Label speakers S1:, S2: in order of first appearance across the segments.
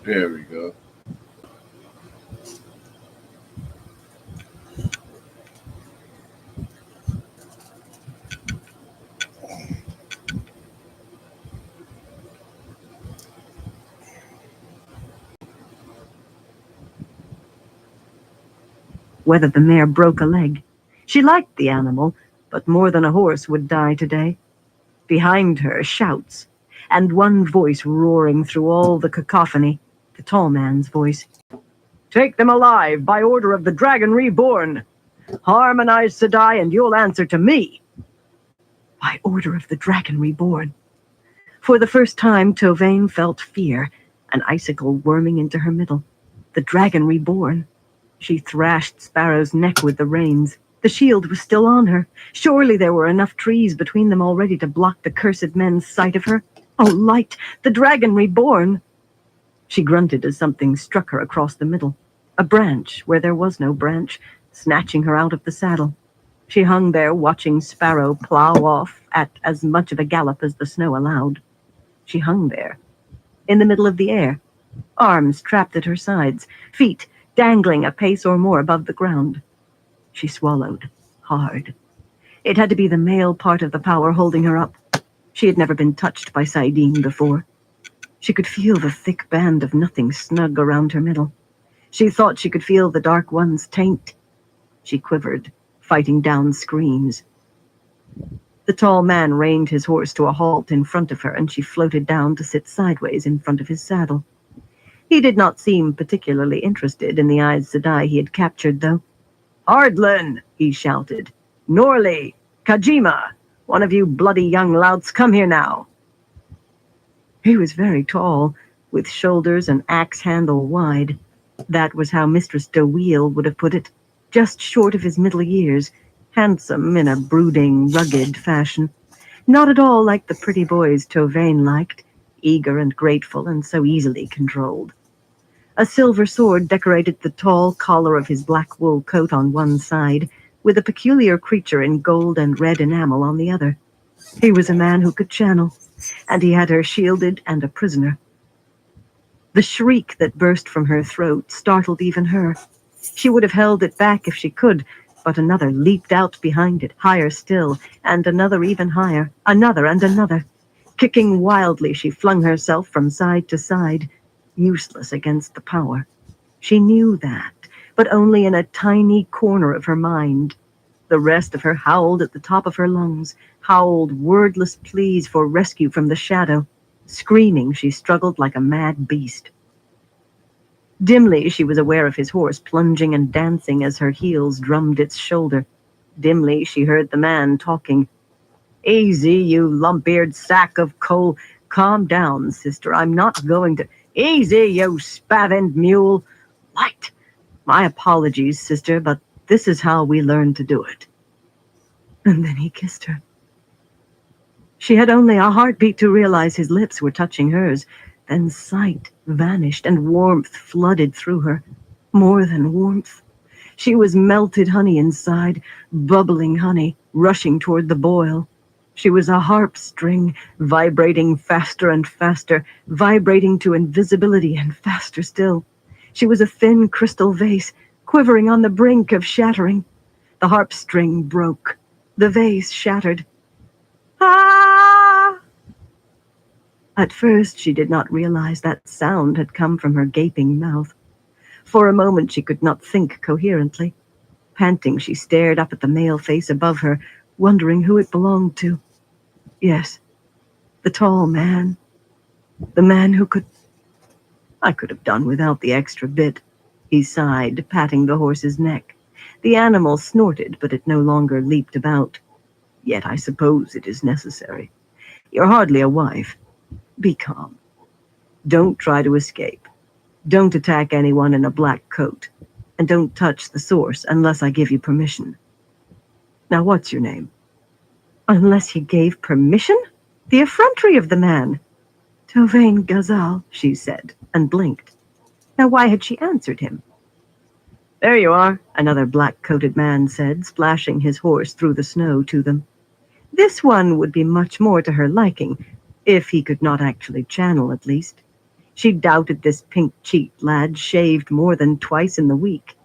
S1: There we go.
S2: Whether the mare broke a leg. She liked the animal, but more than a horse would die today. Behind her, shouts, and one voice roaring through all the cacophony, the tall man's voice. Take them alive by order of the Dragon Reborn. Harmonize Sedai and you'll answer to me. By order of the Dragon Reborn. For the first time, Tovann felt fear, an icicle worming into her middle. The Dragon Reborn. She thrashed Sparrow's neck with the reins. The shield was still on her. Surely there were enough trees between them already to block the cursed men's sight of her. Oh, light! The Dragon Reborn! She grunted as something struck her across the middle. A branch where there was no branch, snatching her out of the saddle. She hung there watching Sparrow plow off at as much of a gallop as the snow allowed. She hung there, in the middle of the air, arms trapped at her sides, feet dangling a pace or more above the ground. She swallowed, hard. It had to be the male part of the power holding her up. She had never been touched by Saidin before. She could feel the thick band of nothing snug around her middle. She thought she could feel the Dark One's taint. She quivered, fighting down screams. The tall man reined his horse to a halt in front of her, and she floated down to sit sideways in front of his saddle. He did not seem particularly interested in the Aes Sedai he had captured, though. Ardlin, he shouted. Norley, Kajima, one of you bloody young louts, come here now. He was very tall, with shoulders an axe handle wide. That was how Mistress de Wheel would have put it, just short of his middle years, handsome in a brooding, rugged fashion. Not at all like the pretty boys Tovann liked, eager and grateful and so easily controlled. A silver sword decorated the tall collar of his black wool coat on one side, with a peculiar creature in gold and red enamel on the other. He was a man who could channel, and he had her shielded and a prisoner. The shriek that burst from her throat startled even her. She would have held it back if she could, but another leaped out behind it, higher still, and another even higher, another and another. Kicking wildly, she flung herself from side to side, useless against the power. She knew that, but only in a tiny corner of her mind. The rest of her howled at the top of her lungs, howled wordless pleas for rescue from the shadow. Screaming, she struggled like a mad beast. Dimly, she was aware of his horse plunging and dancing as her heels drummed its shoulder. Dimly, she heard the man talking. Easy, you lump-eared sack of coal. Calm down, sister. I'm not going to... Easy, you spavined mule. Light. My apologies, sister, but this is how we learn to do it. And then he kissed her. She had only a heartbeat to realize his lips were touching hers. Then sight vanished and warmth flooded through her. More than warmth. She was melted honey inside, bubbling honey, rushing toward the boil. She was a harp string, vibrating faster and faster, vibrating to invisibility and faster still. She was a thin crystal vase, quivering on the brink of shattering. The harp string broke. The vase shattered. Ah! At first, she did not realize that sound had come from her gaping mouth. For a moment, she could not think coherently. Panting, she stared up at the male face above her, wondering who it belonged to. Yes, the tall man. The man who could... I could have done without the extra bit. He sighed, patting the horse's neck. The animal snorted, but it no longer leaped about. Yet I suppose it is necessary. You're hardly a wife. Be calm. Don't try to escape. Don't attack anyone in a black coat. And don't touch the source unless I give you permission. Now, what's your name? Unless he gave permission? The effrontery of the man. Tovann Ghazal, she said, and blinked. Now, why had she answered him? There you are, another black-coated man said, splashing his horse through the snow to them. This one would be much more to her liking, if he could not actually channel at least. She doubted this pink-cheeked lad shaved more than twice in the week.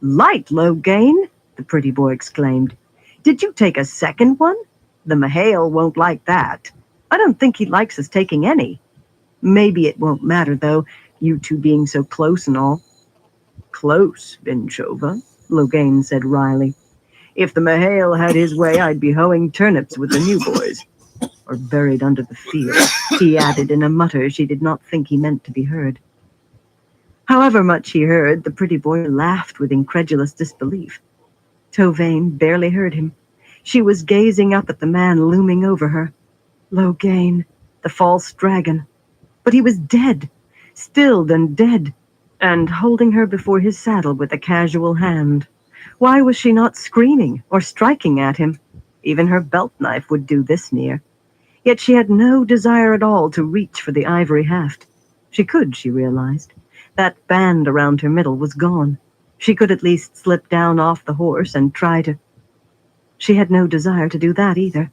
S2: "Light, Logain!" the pretty boy exclaimed. "Did you take a second one? The Mahale won't like that. I don't think he likes us taking any. Maybe it won't matter, though, you two being so close and all." "Close, Binchova," Logain said wryly. "If the Mahale had his way, I'd be hoeing turnips with the new boys. Or buried under the field," he added in a mutter she did not think he meant to be heard. However much he heard, the pretty boy laughed with incredulous disbelief. Tovane barely heard him. She was gazing up at the man looming over her. Logain, the false dragon. But he was dead, stilled and dead, and holding her before his saddle with a casual hand. Why was she not screaming or striking at him? Even her belt knife would do this near. Yet she had no desire at all to reach for the ivory haft. She could, she realized. That band around her middle was gone. She could at least slip down off the horse and try to... She had no desire to do that either.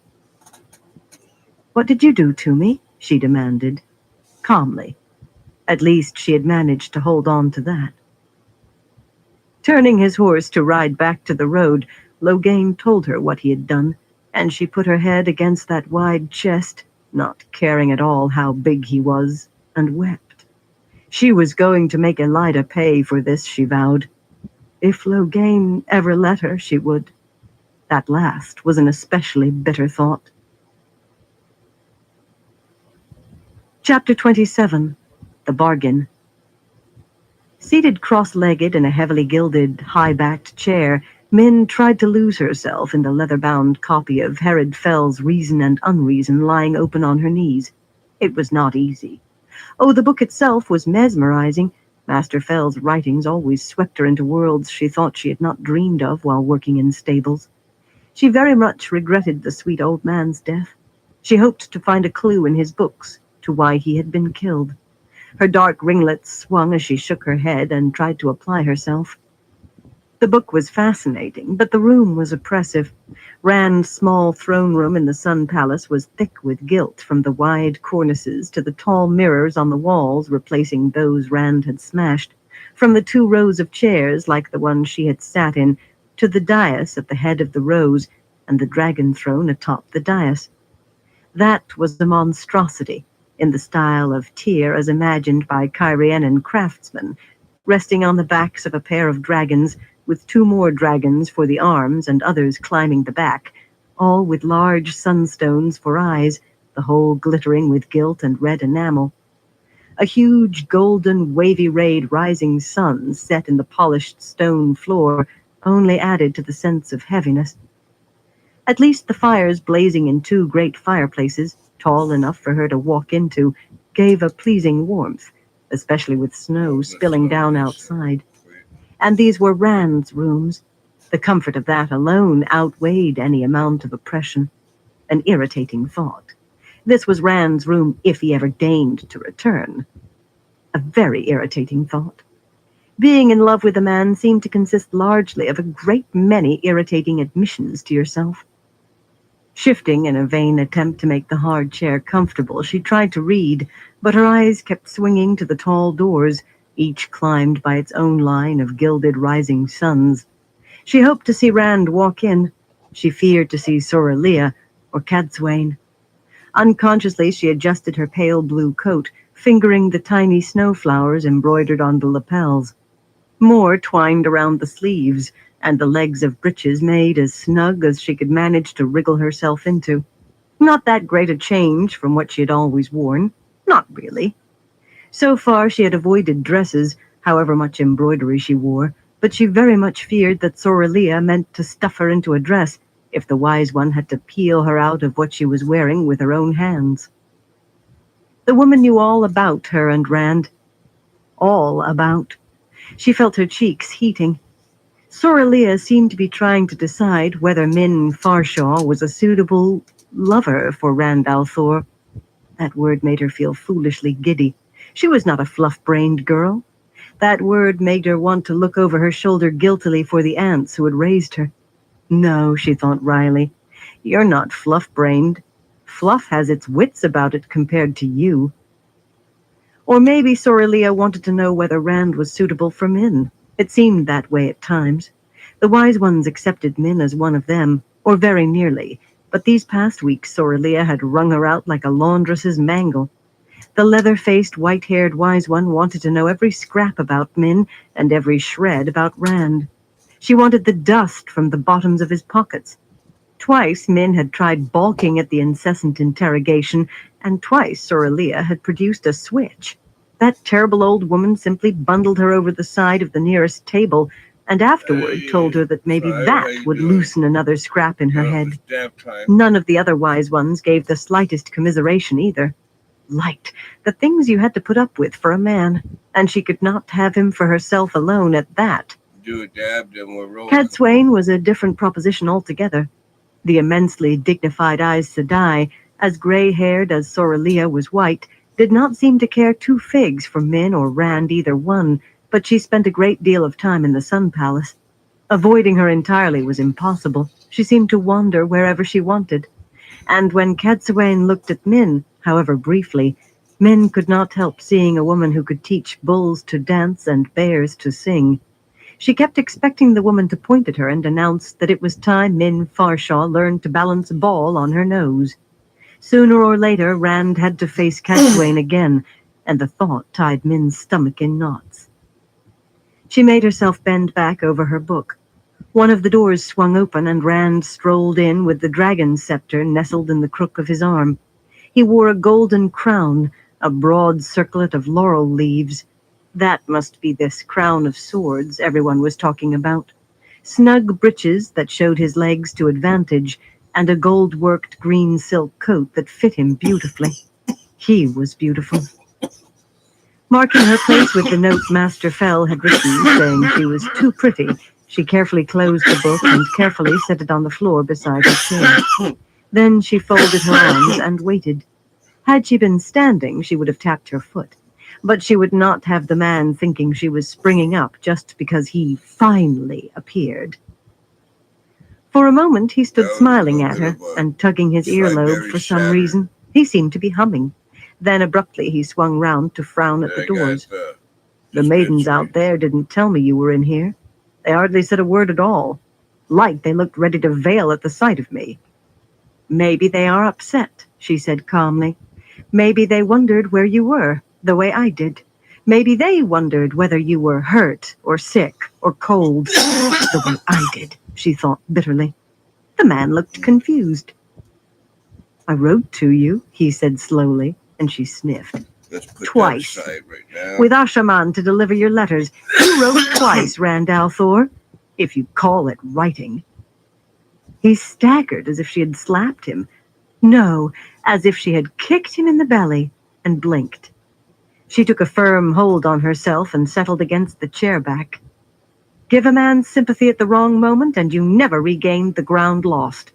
S2: "What did you do to me?" she demanded, calmly. At least she had managed to hold on to that. Turning his horse to ride back to the road, Logain told her what he had done, and she put her head against that wide chest, not caring at all how big he was, and wept. She was going to make Elida pay for this, she vowed. If Logain ever let her, she would. That last was an especially bitter thought. Chapter 27. The Bargain. Seated cross-legged in a heavily gilded, high-backed chair, Min tried to lose herself in the leather-bound copy of Herod Fell's Reason and Unreason lying open on her knees. It was not easy. Oh, the book itself was mesmerizing. Master Fell's writings always swept her into worlds she thought she had not dreamed of while working in stables. She very much regretted the sweet old man's death. She hoped to find a clue in his books to why he had been killed. Her dark ringlets swung as she shook her head and tried to apply herself. The book was fascinating, but the room was oppressive. Rand's small throne room in the Sun Palace was thick with gilt, from the wide cornices to the tall mirrors on the walls replacing those Rand had smashed, from the 2 rows of chairs like the one she had sat in, to the dais at the head of the rows and the dragon throne atop the dais. That was a monstrosity, in the style of Tyr as imagined by Kyrianan craftsmen, resting on the backs of a pair of dragons, with 2 more dragons for the arms and others climbing the back, all with large sunstones for eyes, the whole glittering with gilt and red enamel. A huge golden wavy-rayed rising sun set in the polished stone floor only added to the sense of heaviness. At least the fires blazing in 2 great fireplaces, tall enough for her to walk into, gave a pleasing warmth, especially with snow spilling down outside. And these were Rand's rooms. The comfort of that alone outweighed any amount of oppression. An irritating thought. This was Rand's room if he ever deigned to return. A very irritating thought. Being in love with a man seemed to consist largely of a great many irritating admissions to yourself. Shifting in a vain attempt to make the hard chair comfortable, she tried to read, but her eyes kept swinging to the tall doors, each climbed by its own line of gilded rising suns. She hoped to see Rand walk in. She feared to see Soralia or Cadsuane. Unconsciously, she adjusted her pale blue coat, fingering the tiny snowflowers embroidered on the lapels. More twined around the sleeves, and the legs of breeches made as snug as she could manage to wriggle herself into. Not that great a change from what she had always worn. Not really. So far she had avoided dresses, however much embroidery she wore, but she very much feared that Soralia meant to stuff her into a dress if the wise one had to peel her out of what she was wearing with her own hands. The woman knew all about her and Rand. All about. She felt her cheeks heating. Soralia seemed to be trying to decide whether Min Farshaw was a suitable lover for Rand al'Thor. That word made her feel foolishly giddy. She was not a fluff-brained girl. That word made her want to look over her shoulder guiltily for the aunts who had raised her. No, she thought wryly, you're not fluff-brained. Fluff has its wits about it compared to you. Or maybe Sorelia wanted to know whether Rand was suitable for Min. It seemed that way at times. The wise ones accepted Min as one of them, or very nearly, but these past weeks Sorelia had wrung her out like a laundress's mangle. The leather-faced, white-haired wise one wanted to know every scrap about Min and every shred about Rand. She wanted the dust from the bottoms of his pockets. Twice Min had tried balking at the incessant interrogation, and twice Sorelia had produced a switch. That terrible old woman simply bundled her over the side of the nearest table, and afterward told her that maybe that would loosen another scrap in her head. None of the other wise ones gave the slightest commiseration either. Light, the things you had to put up with for a man, and she could not have him for herself alone at that. Cadsuane was a different proposition altogether. The immensely dignified Aes Sedai, as gray-haired as Sorelia was white, did not seem to care two figs for Min or Rand either one, but she spent a great deal of time in the Sun Palace. Avoiding her entirely was impossible. She seemed to wander wherever she wanted. And when Cadsuane looked at Min, however briefly, Min could not help seeing a woman who could teach bulls to dance and bears to sing. She kept expecting the woman to point at her and announce that it was time Min Farshaw learned to balance a ball on her nose. Sooner or later, Rand had to face Cadsuane again, and the thought tied Min's stomach in knots. She made herself bend back over her book. One of the doors swung open, and Rand strolled in with the dragon scepter nestled in the crook of his arm. He wore a golden crown, a broad circlet of laurel leaves. That must be this crown of swords everyone was talking about. Snug breeches that showed his legs to advantage, and a gold-worked green silk coat that fit him beautifully. He was beautiful. Marking her place with the note Master Fell had written, saying she was too pretty, she carefully closed the book and carefully set it on the floor beside her chair. Then she folded her arms and waited. Had she been standing, she would have tapped her foot. But she would not have the man thinking she was springing up just because he finally appeared. For a moment, he stood smiling at her and tugging his earlobe for some reason. He seemed to be humming. Then abruptly he swung round to frown at the doors. The maidens out there didn't tell me you were in here. They hardly said a word at all. Like they looked ready to wail at the sight of me. Maybe they are upset, she said calmly. Maybe they wondered where you were, the way I did. Maybe they wondered whether you were hurt or sick or cold, the way I did, she thought bitterly. The man looked confused. I wrote to you, he said slowly, and she sniffed. Twice. Right, with Ashaman to deliver your letters. You wrote twice, Rand al'Thor, if you call it writing. He staggered as if she had slapped him. No, as if she had kicked him in the belly, and blinked. She took a firm hold on herself and settled against the chair back. Give a man sympathy at the wrong moment, and you never regained the ground lost.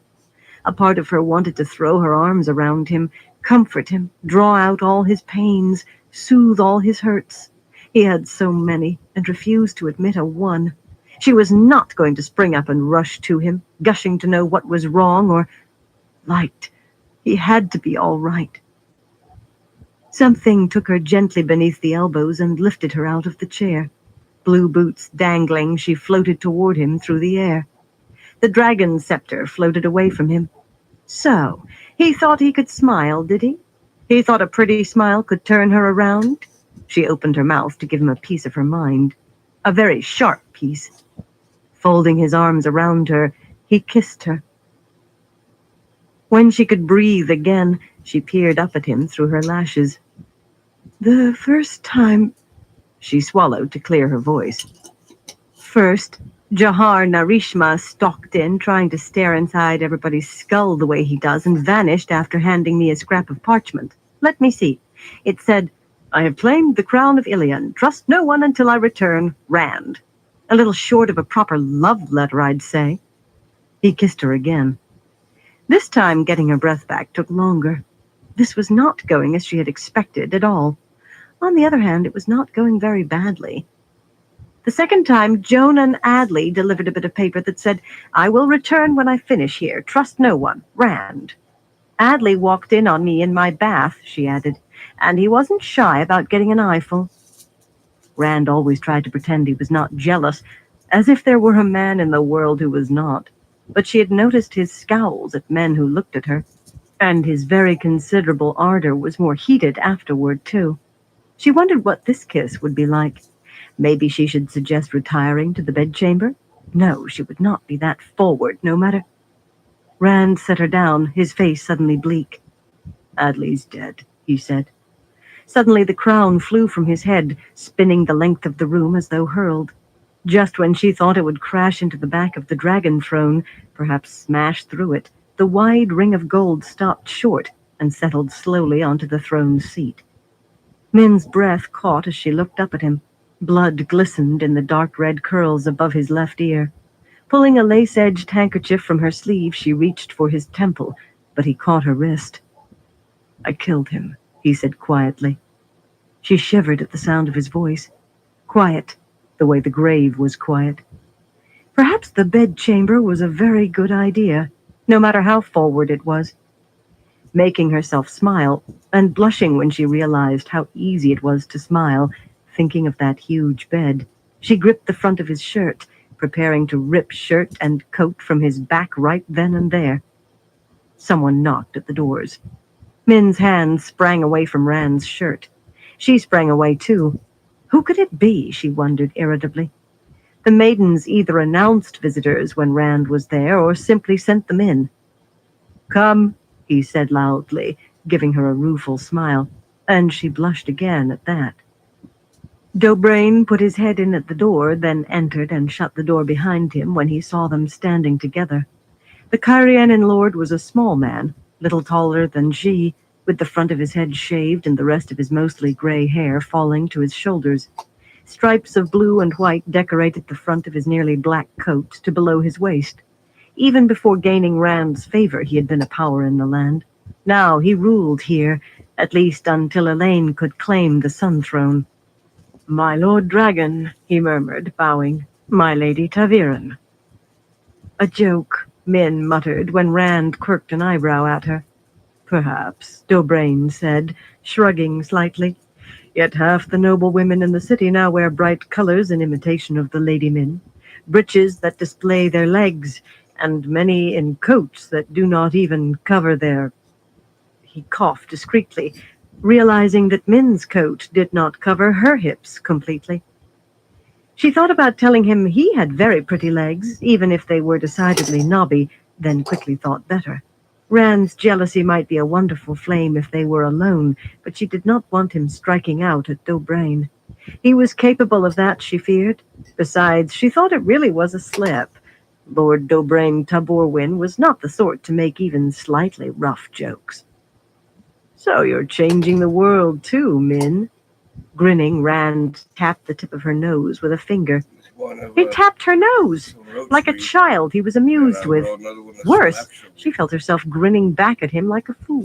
S2: A part of her wanted to throw her arms around him, comfort him, draw out all his pains, soothe all his hurts. He had so many, and refused to admit a one. She was not going to spring up and rush to him, gushing to know what was wrong or liked. He had to be all right. Something took her gently beneath the elbows and lifted her out of the chair. Blue boots dangling, she floated toward him through the air. The dragon scepter floated away from him. So, he thought he could smile, did he? He thought a pretty smile could turn her around? She opened her mouth to give him a piece of her mind. A very sharp piece. Folding his arms around her, he kissed her. When she could breathe again, she peered up at him through her lashes. The first time... She swallowed to clear her voice. First, Jahar Narishma stalked in, trying to stare inside everybody's skull the way he does, and vanished after handing me a scrap of parchment. Let me see. It said, I have claimed the crown of Ilion. Trust no one until I return. Rand. A little short of a proper love letter, I'd say. He kissed her again. This time, getting her breath back took longer. This was not going as she had expected at all. On the other hand, it was not going very badly. The second time, Jonan Adley delivered a bit of paper that said, I will return when I finish here. Trust no one. Rand. Adley walked in on me in my bath, she added. and he wasn't shy about getting an eyeful. Rand always tried to pretend he was not jealous, as if there were a man in the world who was not, but she had noticed his scowls at men who looked at her, and his very considerable ardor was more heated afterward, too. She wondered what this kiss would be like. Maybe she should suggest retiring to the bedchamber? No, she would not be that forward, no matter. Rand set her down, his face suddenly bleak. Adley's dead, he said. Suddenly the crown flew from his head, spinning the length of the room as though hurled. Just when she thought it would crash into the back of the dragon throne, perhaps smash through it, the wide ring of gold stopped short and settled slowly onto the throne's seat. Min's breath caught as she looked up at him. Blood glistened in the dark red curls above his left ear. Pulling a lace-edged handkerchief from her sleeve, she reached for his temple, but he caught her wrist. I killed him, he said quietly. She shivered at the sound of his voice. Quiet, the way the grave was quiet. Perhaps the bedchamber was a very good idea, no matter how forward it was. Making herself smile, and blushing when she realized how easy it was to smile, thinking of that huge bed, she gripped the front of his shirt, preparing to rip shirt and coat from his back right then and there. Someone knocked at the doors. Min's hand sprang away from Rand's shirt. She sprang away too. Who could it be, she wondered irritably. The maidens either announced visitors when Rand was there or simply sent them in. Come, he said loudly, giving her a rueful smile, and she blushed again at that. Dobrain put his head in at the door, then entered and shut the door behind him when he saw them standing together. The Kyrianan lord was a small man, little taller than she, with the front of his head shaved and the rest of his mostly gray hair falling to his shoulders. Stripes of blue and white decorated the front of his nearly black coat to below his waist. Even before gaining Rand's favor, he had been a power in the land. Now he ruled here, at least until Elaine could claim the Sun Throne. My Lord Dragon, he murmured, bowing. My Lady Taviran. A joke, Min muttered when Rand quirked an eyebrow at her. Perhaps, Dobrain said, shrugging slightly. Yet half the noble women in the city now wear bright colors in imitation of the Lady Min, breeches that display their legs, and many in coats that do not even cover their... He coughed discreetly, realizing that Min's coat did not cover her hips completely. She thought about telling him he had very pretty legs, even if they were decidedly knobby, then quickly thought better. Rand's jealousy might be a wonderful flame if they were alone, but she did not want him striking out at Dobrain. He was capable of that, she feared. Besides, she thought it really was a slip. Lord Dobrain Taborwin was not the sort to make even slightly rough jokes. So you're changing the world too, Min. Grinning, Rand tapped the tip of her nose with a finger. He tapped her nose, like a child he was amused with. Worse, she felt herself grinning back at him like a fool.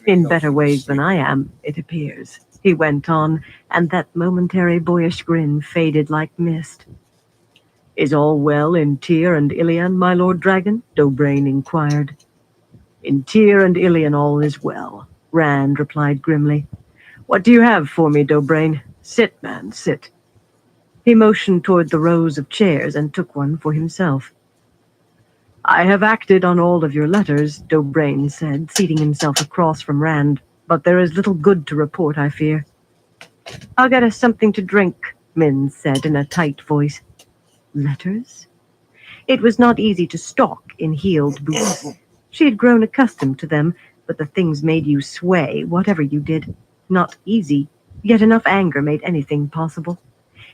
S2: In better ways than I am, it appears, he went on, and that momentary boyish grin faded like mist. Is all well in Tyr and Ilion, my Lord Dragon? Dobrain inquired. In Tyr and Ilion all is well, Rand replied grimly. What do you have for me, Dobrain? Sit, man, sit. He motioned toward the rows of chairs and took one for himself. I have acted on all of your letters, Dobrain said, seating himself across from Rand, but there is little good to report, I fear. I'll get us something to drink, Min said in a tight voice. Letters? It was not easy to stalk in heeled boots. She had grown accustomed to them, but the things made you sway, whatever you did. Not easy, yet enough anger made anything possible.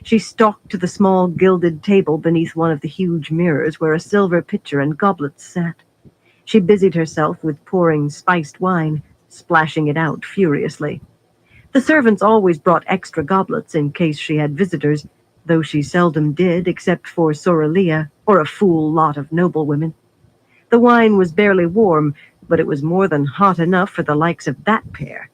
S2: She stalked to the small gilded table beneath one of the huge mirrors where a silver pitcher and goblets sat. She busied herself with pouring spiced wine, splashing it out furiously. The servants always brought extra goblets in case she had visitors, though she seldom did except for Soralia or a fool lot of noblewomen. The wine was barely warm, but it was more than hot enough for the likes of that pair.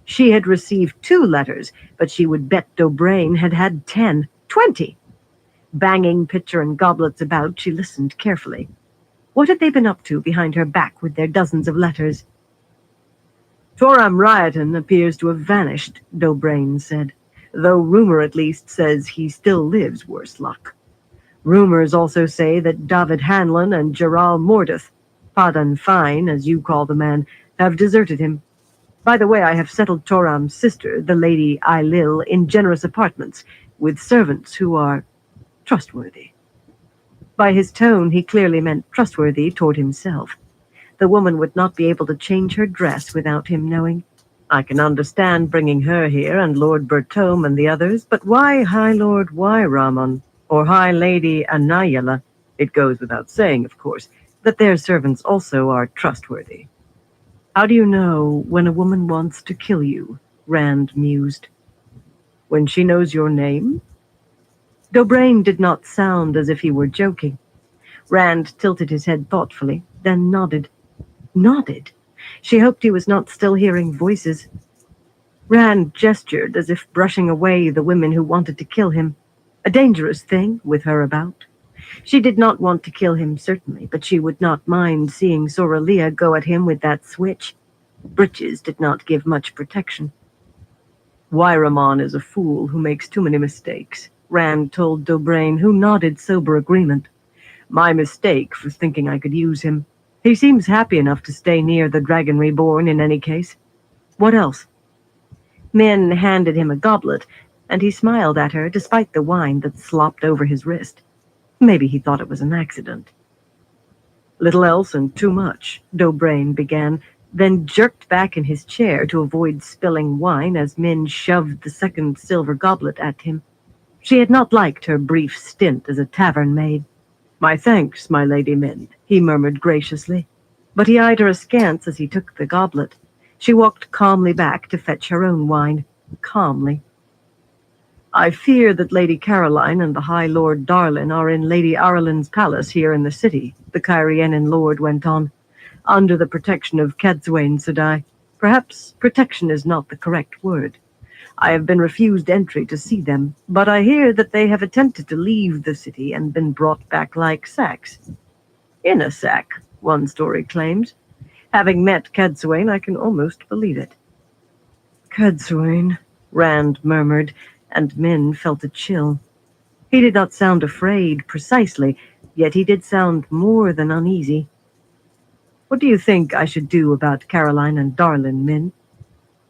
S2: She had received 2 letters, but she would bet Dobrain had had 10, 20. Banging pitcher and goblets about, she listened carefully. What had they been up to behind her back with their dozens of letters? Toram Rioton appears to have vanished, Dobrain said, though rumor at least says he still lives, worse luck. Rumors also say that David Hanlon and Geral Mordeth, Padan Fine, as you call the man, have deserted him. By the way, I have settled Toram's sister, the Lady Ailil, in generous apartments, with servants who are trustworthy. By his tone, he clearly meant trustworthy toward himself. The woman would not be able to change her dress without him knowing. I can understand bringing her here and Lord Bertome and the others, but why High Lord Wyramon or High Lady Anayala? It goes without saying, of course, that their servants also are trustworthy. How do you know when a woman wants to kill you? Rand mused. When she knows your name? Dobrain did not sound as if he were joking. Rand tilted his head thoughtfully, then nodded. Nodded? She hoped he was not still hearing voices. Rand gestured as if brushing away the women who wanted to kill him. A dangerous thing with her about. She did not want to kill him, certainly, but she would not mind seeing Soralia go at him with that switch. Breeches did not give much protection. Wyramon is a fool who makes too many mistakes, Rand told Dobrain, who nodded sober agreement. My mistake for thinking I could use him. He seems happy enough to stay near the Dragon Reborn in any case. What else? Min handed him a goblet, and he smiled at her despite the wine that slopped over his wrist. Maybe he thought it was an accident. Little else and too much, Dobrain began, then jerked back in his chair to avoid spilling wine as Min shoved the second silver goblet at him. She had not liked her brief stint as a tavern maid. My thanks, my Lady Min, he murmured graciously. But he eyed her askance as he took the goblet. She walked calmly back to fetch her own wine. Calmly. I fear that Lady Caroline and the High Lord Darlin are in Lady Arlen's palace here in the city, the Cairienin lord went on, under the protection of Cadsuane Sedai. Perhaps protection is not the correct word. I have been refused entry to see them, but I hear that they have attempted to leave the city and been brought back like sacks. In a sack, one story claims. Having met Cadsuane, I can almost believe it. Cadsuane, Rand murmured, and Min felt a chill. He did not sound afraid, precisely, yet he did sound more than uneasy. What do you think I should do about Caroline and Darlin, Min?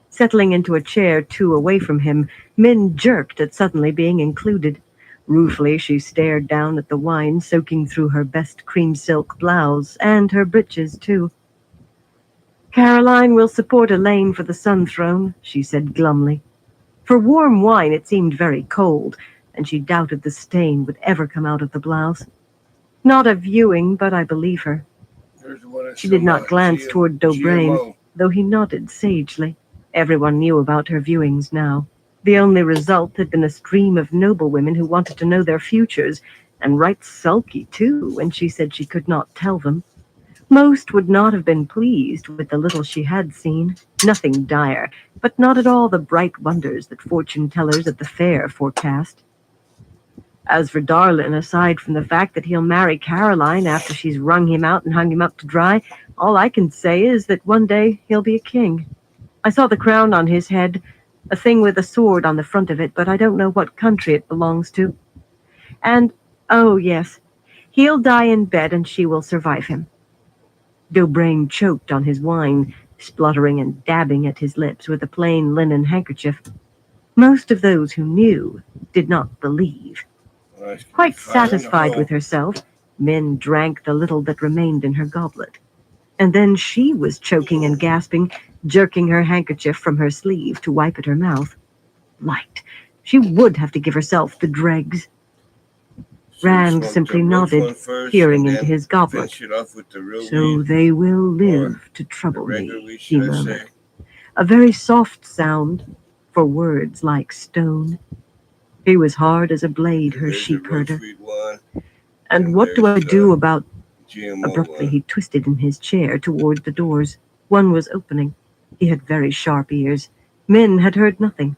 S2: Settling into a chair 2 away from him, Min jerked at suddenly being included. Ruefully, she stared down at the wine soaking through her best cream silk blouse, and her breeches, too. Caroline will support Elaine for the Sun Throne, she said glumly. For warm wine it seemed very cold, and she doubted the stain would ever come out of the blouse. Not a viewing, but I believe her. She did not glance toward Dobrain, though he nodded sagely. Everyone knew about her viewings now. The only result had been a stream of noblewomen who wanted to know their futures, and right sulky, too, when she said she could not tell them. Most would not have been pleased with the little she had seen. Nothing dire, but not at all the bright wonders that fortune-tellers at the fair forecast. As for Darlin, aside from the fact that he'll marry Caroline after she's wrung him out and hung him up to dry, all I can say is that one day he'll be a king. I saw the crown on his head, a thing with a sword on the front of it, but I don't know what country it belongs to. And, oh yes, he'll die in bed and she will survive him. Dobrain choked on his wine, spluttering and dabbing at his lips with a plain linen handkerchief. Most of those who knew did not believe. Quite satisfied with herself, Min drank the little that remained in her goblet. And then she was choking and gasping, jerking her handkerchief from her sleeve to wipe at her mouth. Light. She would have to give herself the dregs. Rand simply nodded, peering into his goblet. So they will live to trouble me, he murmured. A very soft sound for words like stone. He was hard as a blade, her sheep-herder. And what do I do about... Abruptly he twisted in his chair toward the doors. One was opening. He had very sharp ears. Min had heard nothing.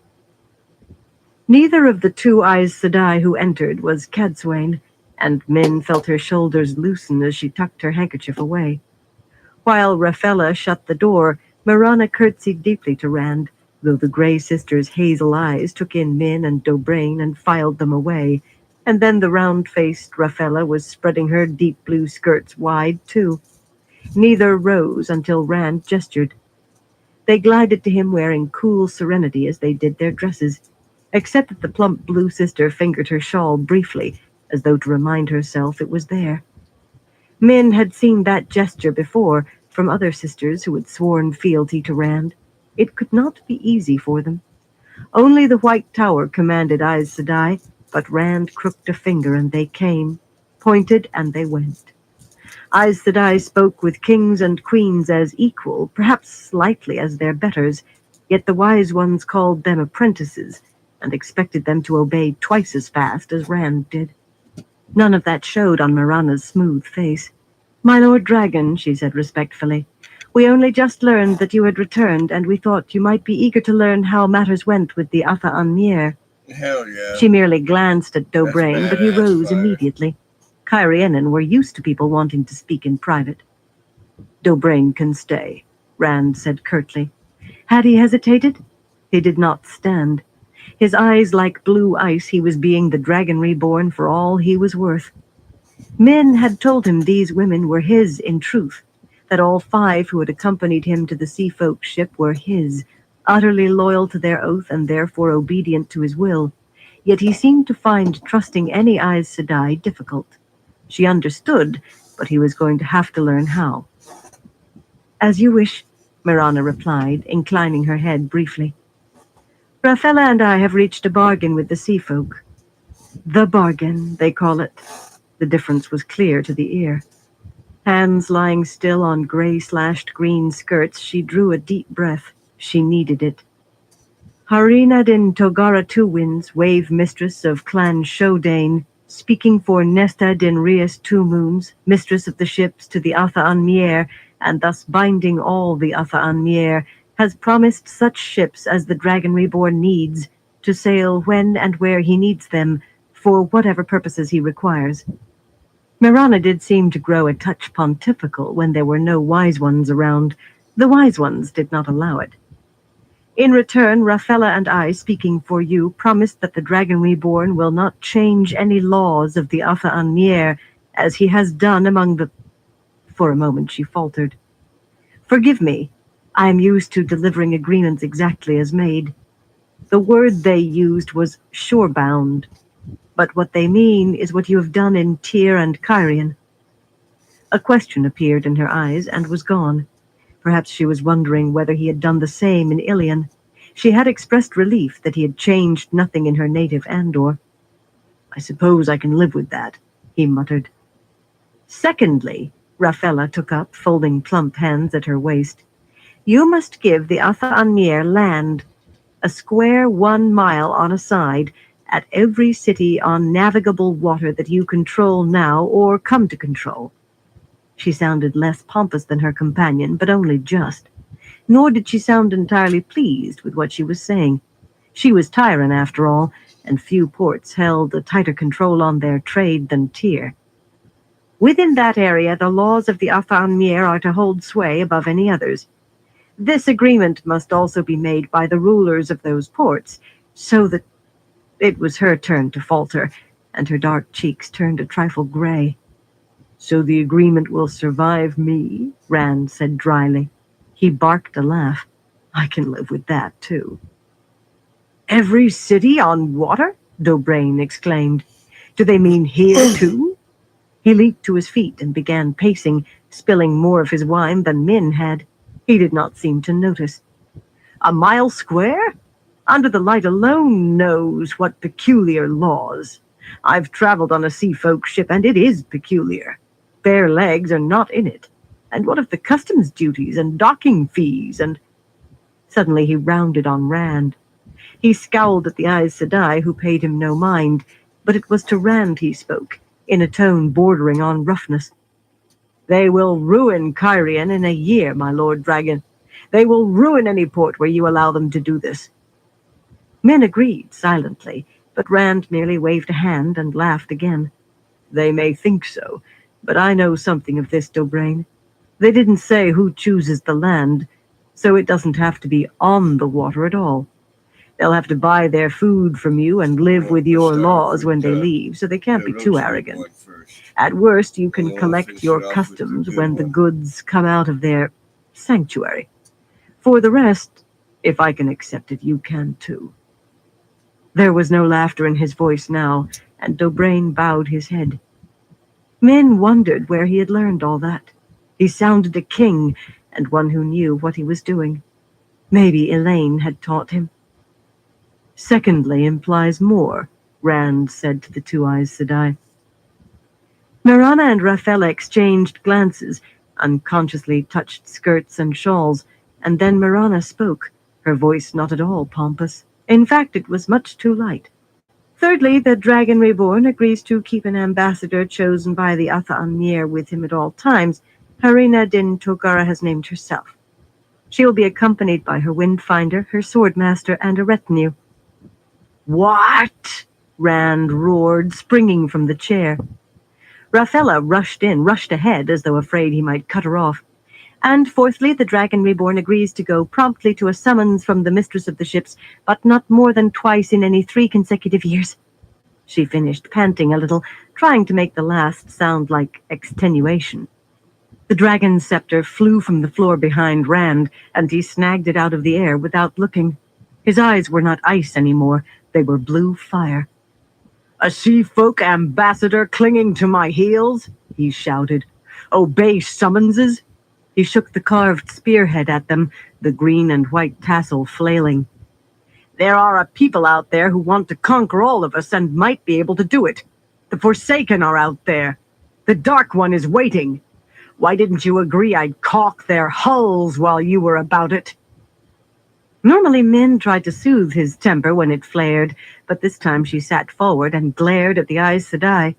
S2: Neither of the 2 Aes Sedai who entered was Cadsuane, and Min felt her shoulders loosen as she tucked her handkerchief away. While Raphella shut the door, Marana curtsied deeply to Rand, though the Grey Sisters' hazel eyes took in Min and Dobrain and filed them away, and then the round-faced Raffella was spreading her deep blue skirts wide, too. Neither rose until Rand gestured. They glided to him wearing cool serenity as they did their dresses, except that the plump blue sister fingered her shawl briefly, as though to remind herself it was there. Min had seen that gesture before from other sisters who had sworn fealty to Rand. It could not be easy for them. Only the White Tower commanded Aes Sedai, but Rand crooked a finger and they came, pointed and they went. Aes Sedai spoke with kings and queens as equal, perhaps slightly as their betters, yet the wise ones called them apprentices and expected them to obey twice as fast as Rand did. None of that showed on Marana's smooth face. "My Lord Dragon," she said respectfully, "we only just learned that you had returned, and we thought you might be eager to learn how matters went with the Atha Anmier."
S1: Hell yeah.
S2: She merely glanced at Dobrain, but he rose immediately. Kyrianen were used to people wanting to speak in private. "Dobrain can stay," Rand said curtly. Had he hesitated? He did not stand. His eyes like blue ice, he was being the dragon reborn for all he was worth. Min had told him these women were his in truth, that all 5 who had accompanied him to the Sea Folk ship were his, utterly loyal to their oath and therefore obedient to his will. Yet he seemed to find trusting any Aes Sedai difficult. She understood, but he was going to have to learn how. "As you wish," Marana replied, inclining her head briefly. "Raffella and I have reached a bargain with the Sea Folk. The bargain, they call it." The difference was clear to the ear. Hands lying still on gray-slashed green skirts, she drew a deep breath. She needed it. "Harina din Togara Two Winds, wave mistress of Clan Shodane, speaking for Nesta din Rias Two Moons, mistress of the ships to the Atha Anmier, and thus binding all the Atha Anmier, has promised such ships as the Dragon Reborn needs to sail when and where he needs them, for whatever purposes he requires." Marana did seem to grow a touch pontifical when there were no wise ones around. The wise ones did not allow it. "In return, Raffella and I, speaking for you, promised that the Dragon Reborn will not change any laws of the Atha Anmier, as he has done among the—" For a moment she faltered. "Forgive me. I am used to delivering agreements exactly as made. The word they used was shorebound, but what they mean is what you have done in Tyr and Kyrian." A question appeared in her eyes and was gone. Perhaps she was wondering whether he had done the same in Ilion. She had expressed relief that he had changed nothing in her native Andor. "I suppose I can live with that," he muttered. "Secondly," Raffella took up, folding plump hands at her waist, "you must give the Atha Anmier land, a square 1 mile on a side, at every city on navigable water that you control now or come to control." She sounded less pompous than her companion, but only just. Nor did she sound entirely pleased with what she was saying. She was Tyran, after all, and few ports held a tighter control on their trade than Tyr. "Within that area, the laws of the Atha Anmier are to hold sway above any others. This agreement must also be made by the rulers of those ports, so that—" It was her turn to falter, and her dark cheeks turned a trifle gray. "So the agreement will survive me," Rand said dryly. He barked a laugh. "I can live with that, too." "Every city on water?" Dobrain exclaimed. "Do they mean here, too?" He leaped to his feet and began pacing, spilling more of his wine than Min had. He did not seem to notice. "A mile square? Under the Light alone knows what peculiar laws. I've traveled on a Sea Folk ship, and it is peculiar. Bare legs are not in it. And what of the customs duties and docking fees and—" Suddenly he rounded on Rand. He scowled at the Aes Sedai, who paid him no mind, but it was to Rand he spoke, in a tone bordering on roughness. "They will ruin Kyrian in a year, my Lord Dragon. They will ruin any port where you allow them to do this." Min agreed silently, but Rand merely waved a hand and laughed again. "They may think so, but I know something of this, Dobrain. They didn't say who chooses the land. so it doesn't have to be on the water at all. They'll have to buy their food from you and live with your laws when they leave, so they can't be too arrogant. At worst, you can collect your customs when the goods come out of their sanctuary. For the rest, if I can accept it, you can too." There was no laughter in his voice now, and Dobrain bowed his head. Min wondered where he had learned all that. He sounded a king, and one who knew what he was doing. Maybe Elaine had taught him. "Secondly implies more," Rand said to the two Aes Sedai. Marana and Raffaella exchanged glances, unconsciously touched skirts and shawls, and then Marana spoke, her voice not at all pompous. In fact, it was much too light. "Thirdly, the Dragon Reborn agrees to keep an ambassador chosen by the Atha Amnir with him at all times. Harina Din Togara has named herself. She will be accompanied by her Windfinder, her Swordmaster, and a retinue." "What?" Rand roared, springing from the chair. Raffaella rushed ahead as though afraid he might cut her off. "And fourthly, the Dragon Reborn agrees to go promptly to a summons from the mistress of the ships, but not more than twice in any 3 consecutive years." She finished, panting a little, trying to make the last sound like extenuation. The dragon's scepter flew from the floor behind Rand, and he snagged it out of the air without looking. His eyes were not ice anymore, they were blue fire. "A sea-folk ambassador clinging to my heels?" he shouted. "Obey summonses?" He shook the carved spearhead at them, the green and white tassel flailing. "There are a people out there who want to conquer all of us and might be able to do it. The Forsaken are out there. The Dark One is waiting. Why didn't you agree I'd caulk their hulls while you were about it?" Normally Min tried to soothe his temper when it flared, but this time she sat forward and glared at the Aes Sedai.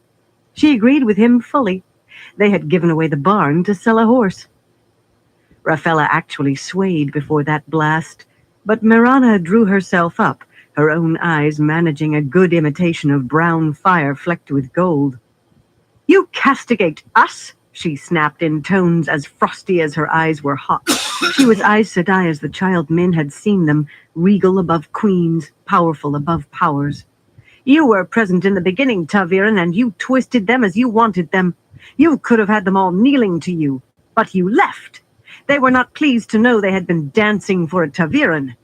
S2: She agreed with him fully. They had given away the barn to sell a horse. Raffaella actually swayed before that blast, but Marana drew herself up, her own eyes managing a good imitation of brown fire flecked with gold. "You castigate us?" she snapped in tones as frosty as her eyes were hot. She was Aes Sedai as the child Min had seen them, regal above queens, powerful above powers. "You were present in the beginning, Taviran, and you twisted them as you wanted them. You could have had them all kneeling to you, but you left. They were not pleased to know they had been dancing for a Taviran.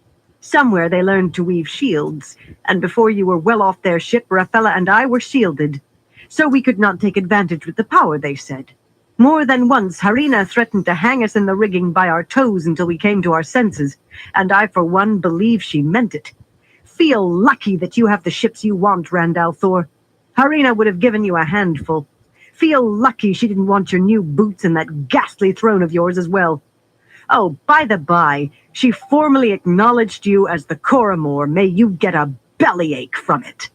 S2: Somewhere they learned to weave shields, and before you were well off their ship, Raffaella and I were shielded. So we could not take advantage with the power, they said. More than once, Harina threatened to hang us in the rigging by our toes until we came to our senses, and I, for one, believe she meant it. Feel lucky that you have the ships you want, Randall Thor. Harina would have given you a handful. Feel lucky she didn't want your new boots and that ghastly throne of yours as well. Oh, by the by, she formally acknowledged you as the Koramor. May you get a bellyache from it."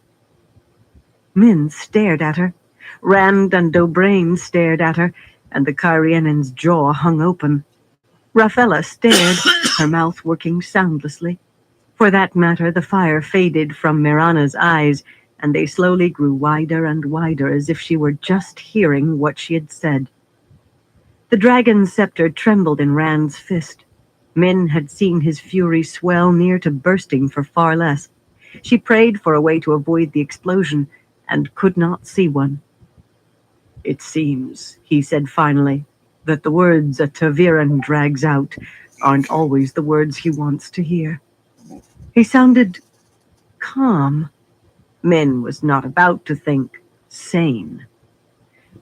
S2: Min stared at her. Rand and Dobrain stared at her, and the Kyrianen's jaw hung open. Raffaella stared, her mouth working soundlessly. For that matter, the fire faded from Mirana's eyes, and they slowly grew wider and wider as if she were just hearing what she had said. The dragon's scepter trembled in Rand's fist. Min had seen his fury swell near to bursting for far less. She prayed for a way to avoid the explosion, and could not see one. "It seems," he said finally, "that the words a Taviran drags out aren't always the words he wants to hear." He sounded calm. Min was not about to think sane.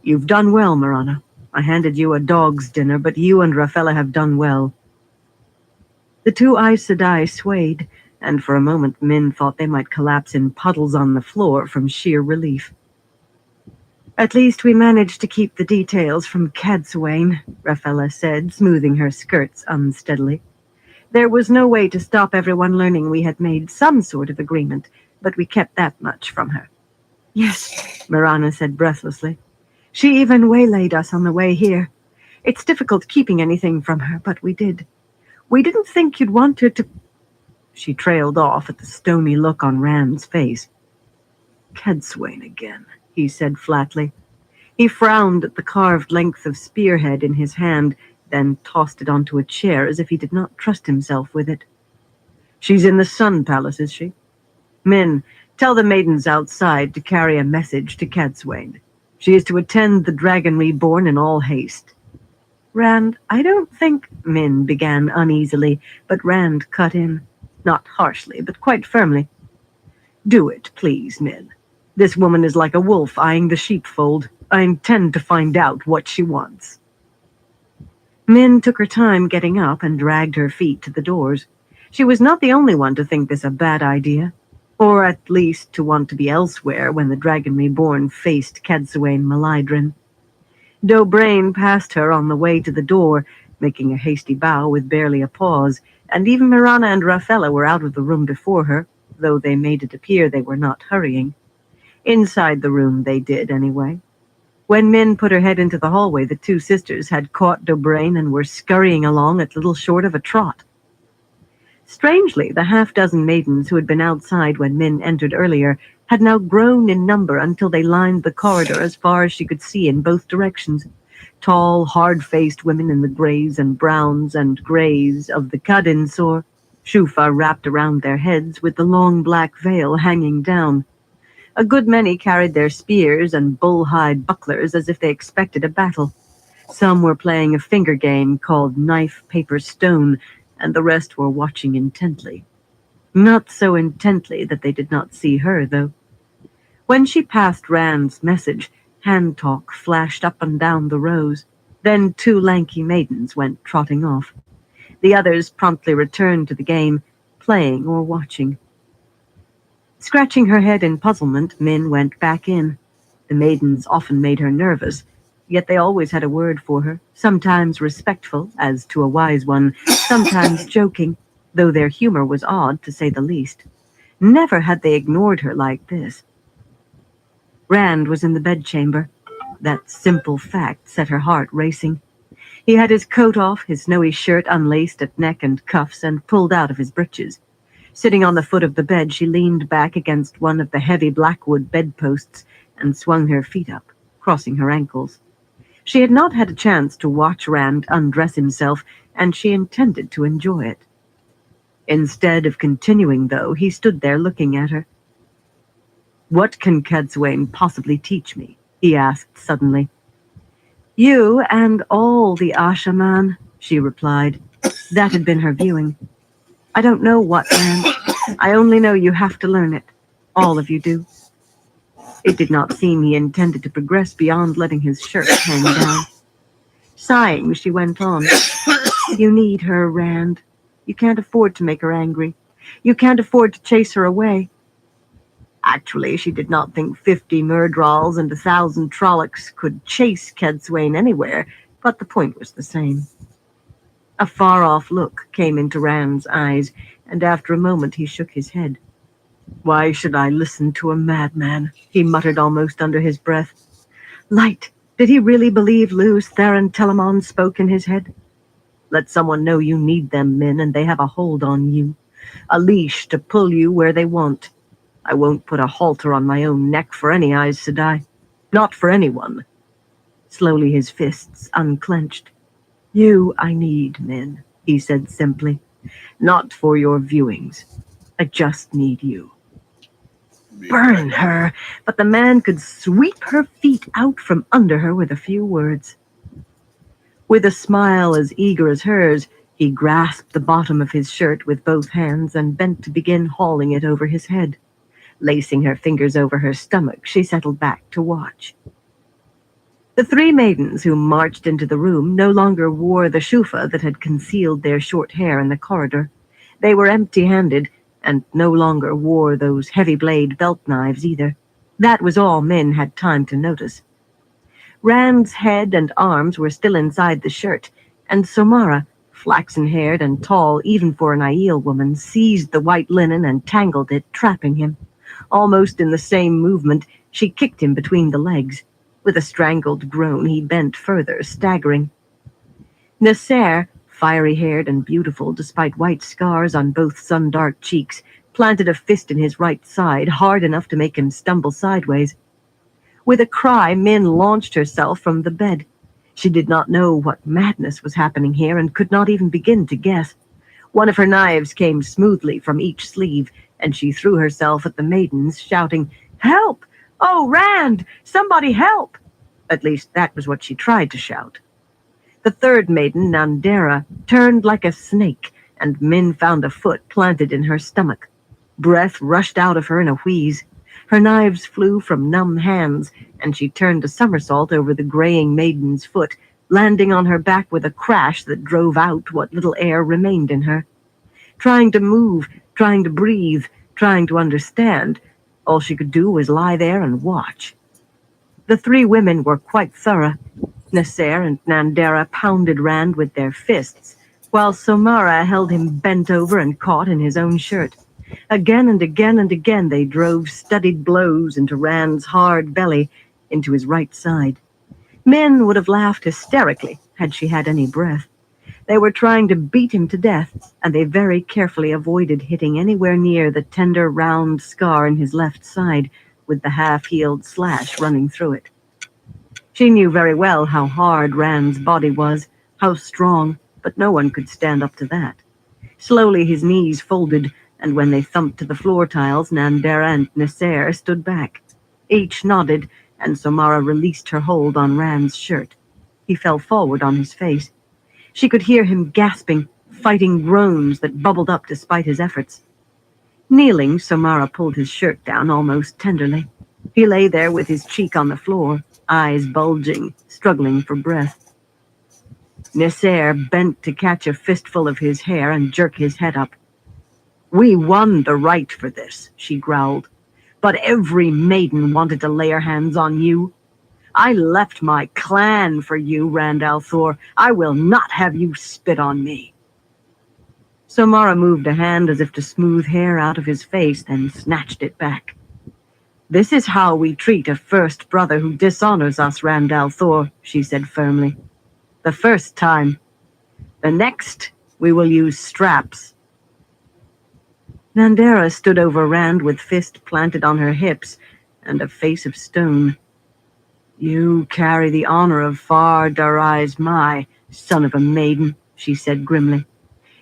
S2: "You've done well, Marana. I handed you a dog's dinner, but you and Raffaella have done well." The two Aes Sedai swayed, and for a moment Min thought they might collapse in puddles on the floor from sheer relief. "At least we managed to keep the details from Cadsuane," Raffaella said, smoothing her skirts unsteadily. "There was no way to stop everyone learning we had made some sort of agreement, but we kept that much from her." "Yes," Marana said breathlessly. "She even waylaid us on the way here. It's difficult keeping anything from her, but we did. We didn't think you'd want her to—" She trailed off at the stony look on Rand's face. "Cadsuane again," he said flatly. He frowned at the carved length of spearhead in his hand, then tossed it onto a chair as if he did not trust himself with it. "She's in the Sun Palace, is she? Min, tell the maidens outside to carry a message to Cadsuane. She is to attend the Dragon Reborn in all haste." "Rand, I don't think—" Min began uneasily, but Rand cut in, not harshly, but quite firmly. "Do it, please, Min. This woman is like a wolf eyeing the sheepfold. I intend to find out what she wants." Min took her time getting up and dragged her feet to the doors. She was not the only one to think this a bad idea, or at least to want to be elsewhere when the Dragon Reborn faced Cadsuane Malydrin. Dobrain passed her on the way to the door, making a hasty bow with barely a pause, and even Mirana and Rafaela were out of the room before her, though they made it appear they were not hurrying. Inside the room they did, anyway. When Min put her head into the hallway, the two sisters had caught Dobrain and were scurrying along at little short of a trot. Strangely, the half-dozen maidens who had been outside when Min entered earlier had now grown in number until they lined the corridor as far as she could see in both directions. Tall, hard-faced women in the grays and browns and grays of the Kadinsor, shufa wrapped around their heads with the long black veil hanging down. A good many carried their spears and bull-hide bucklers as if they expected a battle. Some were playing a finger game called Knife, Paper, Stone, and the rest were watching intently. Not so intently that they did not see her, though. When she passed Rand's message, hand talk flashed up and down the rows. Then two lanky maidens went trotting off. The others promptly returned to the game, playing or watching. Scratching her head in puzzlement, Min went back in. The maidens often made her nervous, yet they always had a word for her, sometimes respectful, as to a wise one, sometimes joking, though their humor was odd, to say the least. Never had they ignored her like this. Rand was in the bedchamber. That simple fact set her heart racing. He had his coat off, his snowy shirt unlaced at neck and cuffs and pulled out of his breeches. Sitting on the foot of the bed, she leaned back against one of the heavy blackwood bedposts and swung her feet up, crossing her ankles. She had not had a chance to watch Rand undress himself, and she intended to enjoy it. Instead of continuing, though, he stood there looking at her. "What can Cadsuane possibly teach me?" he asked suddenly. "You and all the Ashaman," she replied. That had been her viewing. "I don't know what, Rand. I only know you have to learn it. All of you do." It did not seem he intended to progress beyond letting his shirt hang down. Sighing, she went on. "You need her, Rand. You can't afford to make her angry. You can't afford to chase her away." Actually, she did not think 50 Murdrals and 1,000 Trollocs could chase Cadsuane anywhere, but the point was the same. A far-off look came into Rand's eyes, and after a moment he shook his head. "Why should I listen to a madman?" he muttered almost under his breath. Light! Did he really believe Luz Theron Telamon spoke in his head? Let someone know you need them, Min, and they have a hold on you. A leash to pull you where they want. I won't put a halter on my own neck for any Aes Sedai. Not for anyone. Slowly his fists unclenched. "You I need, Min," he said simply. "Not for your viewings. I just need you." Burn her! But the man could sweep her feet out from under her with a few words. With a smile as eager as hers, he grasped the bottom of his shirt with both hands and bent to begin hauling it over his head. Lacing her fingers over her stomach, she settled back to watch. The three maidens who marched into the room no longer wore the shufa that had concealed their short hair in the corridor. They were empty-handed, and no longer wore those heavy-blade belt knives either. That was all Min had time to notice. Rand's head and arms were still inside the shirt, and Somara, flaxen-haired and tall even for an Aiel woman, seized the white linen and tangled it, trapping him. Almost in the same movement, she kicked him between the legs. With a strangled groan, he bent further, staggering. Nasser, fiery-haired and beautiful despite white scars on both sun-dark cheeks, planted a fist in his right side, hard enough to make him stumble sideways. With a cry, Min launched herself from the bed. She did not know what madness was happening here and could not even begin to guess. One of her knives came smoothly from each sleeve, and she threw herself at the maidens, shouting, "Help! Oh, Rand! Somebody help!" At least that was what she tried to shout. The third maiden, Nandera, turned like a snake, and Min found a foot planted in her stomach. Breath rushed out of her in a wheeze. Her knives flew from numb hands, and she turned a somersault over the graying maiden's foot, landing on her back with a crash that drove out what little air remained in her. Trying to move, trying to breathe, trying to understand, all she could do was lie there and watch. The three women were quite thorough. Nasser and Nandera pounded Rand with their fists, while Somara held him bent over and caught in his own shirt. Again and again and again they drove studied blows into Rand's hard belly, into his right side. Min would have laughed hysterically had she had any breath. They were trying to beat him to death, and they very carefully avoided hitting anywhere near the tender, round scar in his left side, with the half-healed slash running through it. She knew very well how hard Rand's body was, how strong, but no one could stand up to that. Slowly his knees folded, and when they thumped to the floor tiles, Nandera and Nasser stood back. Each nodded, and Somara released her hold on Rand's shirt. He fell forward on his face. She could hear him gasping, fighting groans that bubbled up despite his efforts. Kneeling, Somara pulled his shirt down almost tenderly. He lay there with his cheek on the floor, eyes bulging, struggling for breath. Nasser bent to catch a fistful of his hair and jerk his head up. "We won the right for this," she growled. "But every maiden wanted to lay her hands on you. I left my clan for you, Rand al'Thor. I will not have you spit on me." Somara moved a hand as if to smooth hair out of his face, then snatched it back. "This is how we treat a first brother who dishonors us, Rand al'Thor," she said firmly. "The first time. The next, we will use straps." Nandera stood over Rand with fist planted on her hips and a face of stone. "You carry the honor of Far Darai's Mai, son of a maiden," she said grimly.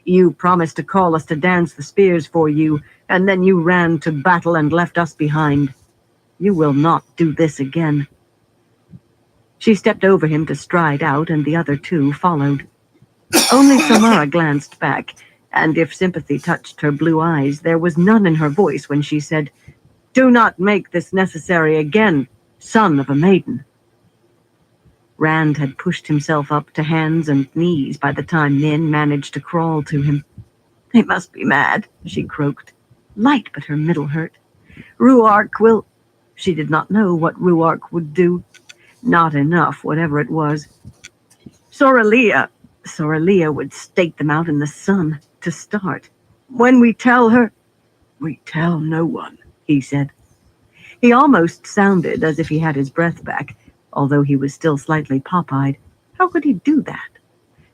S2: "You promised to call us to dance the spears for you, and then you ran to battle and left us behind. You will not do this again." She stepped over him to stride out, and the other two followed. Only Samara glanced back, and if sympathy touched her blue eyes, there was none in her voice when she said, "Do not make this necessary again, son of a maiden." Rand had pushed himself up to hands and knees by the time Min managed to crawl to him. "They must be mad," she croaked. Light, but her middle hurt. "Ruark will—" She did not know what Ruark would do. Not enough, whatever it was. Soralia would stake them out in the sun, to start. "When we tell her—" "We tell no one," he said. He almost sounded as if he had his breath back, although he was still slightly pop-eyed. How could he do that?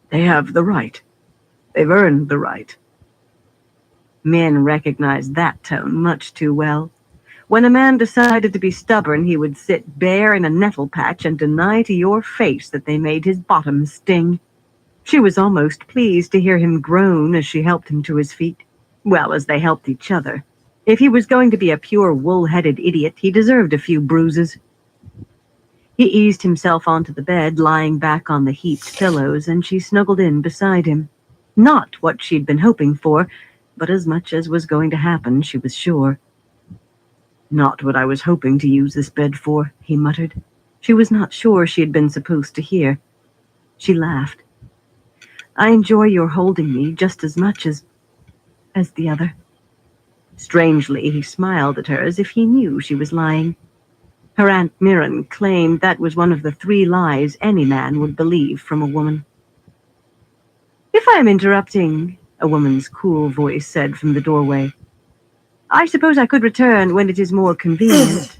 S2: "They have the right. They've earned the right." Min recognized that tone much too well. When a man decided to be stubborn, he would sit bare in a nettle patch and deny to your face that they made his bottom sting. She was almost pleased to hear him groan as she helped him to his feet. Well, as they helped each other. If he was going to be a pure wool-headed idiot, he deserved a few bruises. He eased himself onto the bed, lying back on the heaped pillows, and she snuggled in beside him. Not what she'd been hoping for, but as much as was going to happen, she was sure. "Not what I was hoping to use this bed for," he muttered. She was not sure she had been supposed to hear. She laughed. "I enjoy your holding me just as much as the other." Strangely, he smiled at her as if he knew she was lying. Her Aunt Mirren claimed that was one of the 3 lies any man would believe from a woman. "If I am interrupting," a woman's cool voice said from the doorway, "I suppose I could return when it is more convenient."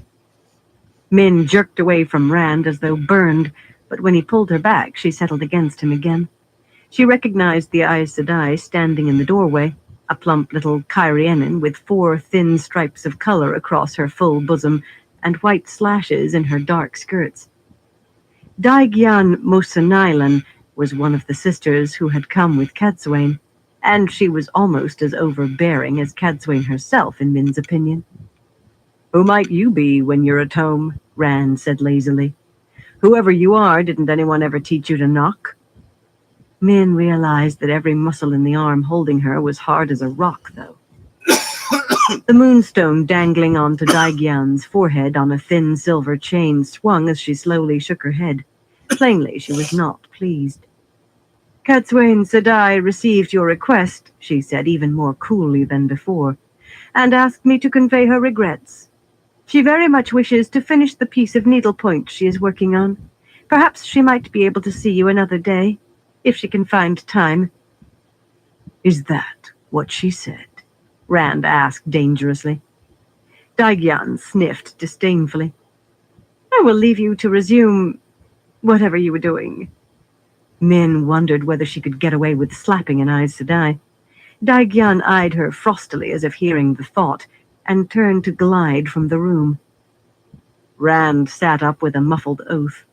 S2: Min jerked away from Rand as though burned, but when he pulled her back, she settled against him again. She recognized the Aes Sedai standing in the doorway, a plump little Kyrianan with 4 thin stripes of color across her full bosom and white slashes in her dark skirts. Daigyan Mosanailan was one of the sisters who had come with Cadsuane, and she was almost as overbearing as Cadsuane herself, in Min's opinion. "Who might you be when you're at home?" Rand said lazily. "Whoever you are, didn't anyone ever teach you to knock?" Min realized that every muscle in the arm holding her was hard as a rock, though. The moonstone dangling onto Daigyan's forehead on a thin silver chain swung as she slowly shook her head. Plainly, she was not pleased. "Cadsuane Sedai received your request," she said even more coolly than before, "and asked me to convey her regrets. She very much wishes to finish the piece of needlepoint she is working on. Perhaps she might be able to see you another day, if she can find time." "Is that what she said?" Rand asked dangerously. Daigyan sniffed disdainfully. "I will leave you to resume whatever you were doing." Min wondered whether she could get away with slapping an Aes Sedai. Daigyan eyed her frostily as if hearing the thought, and turned to glide from the room. Rand sat up with a muffled oath.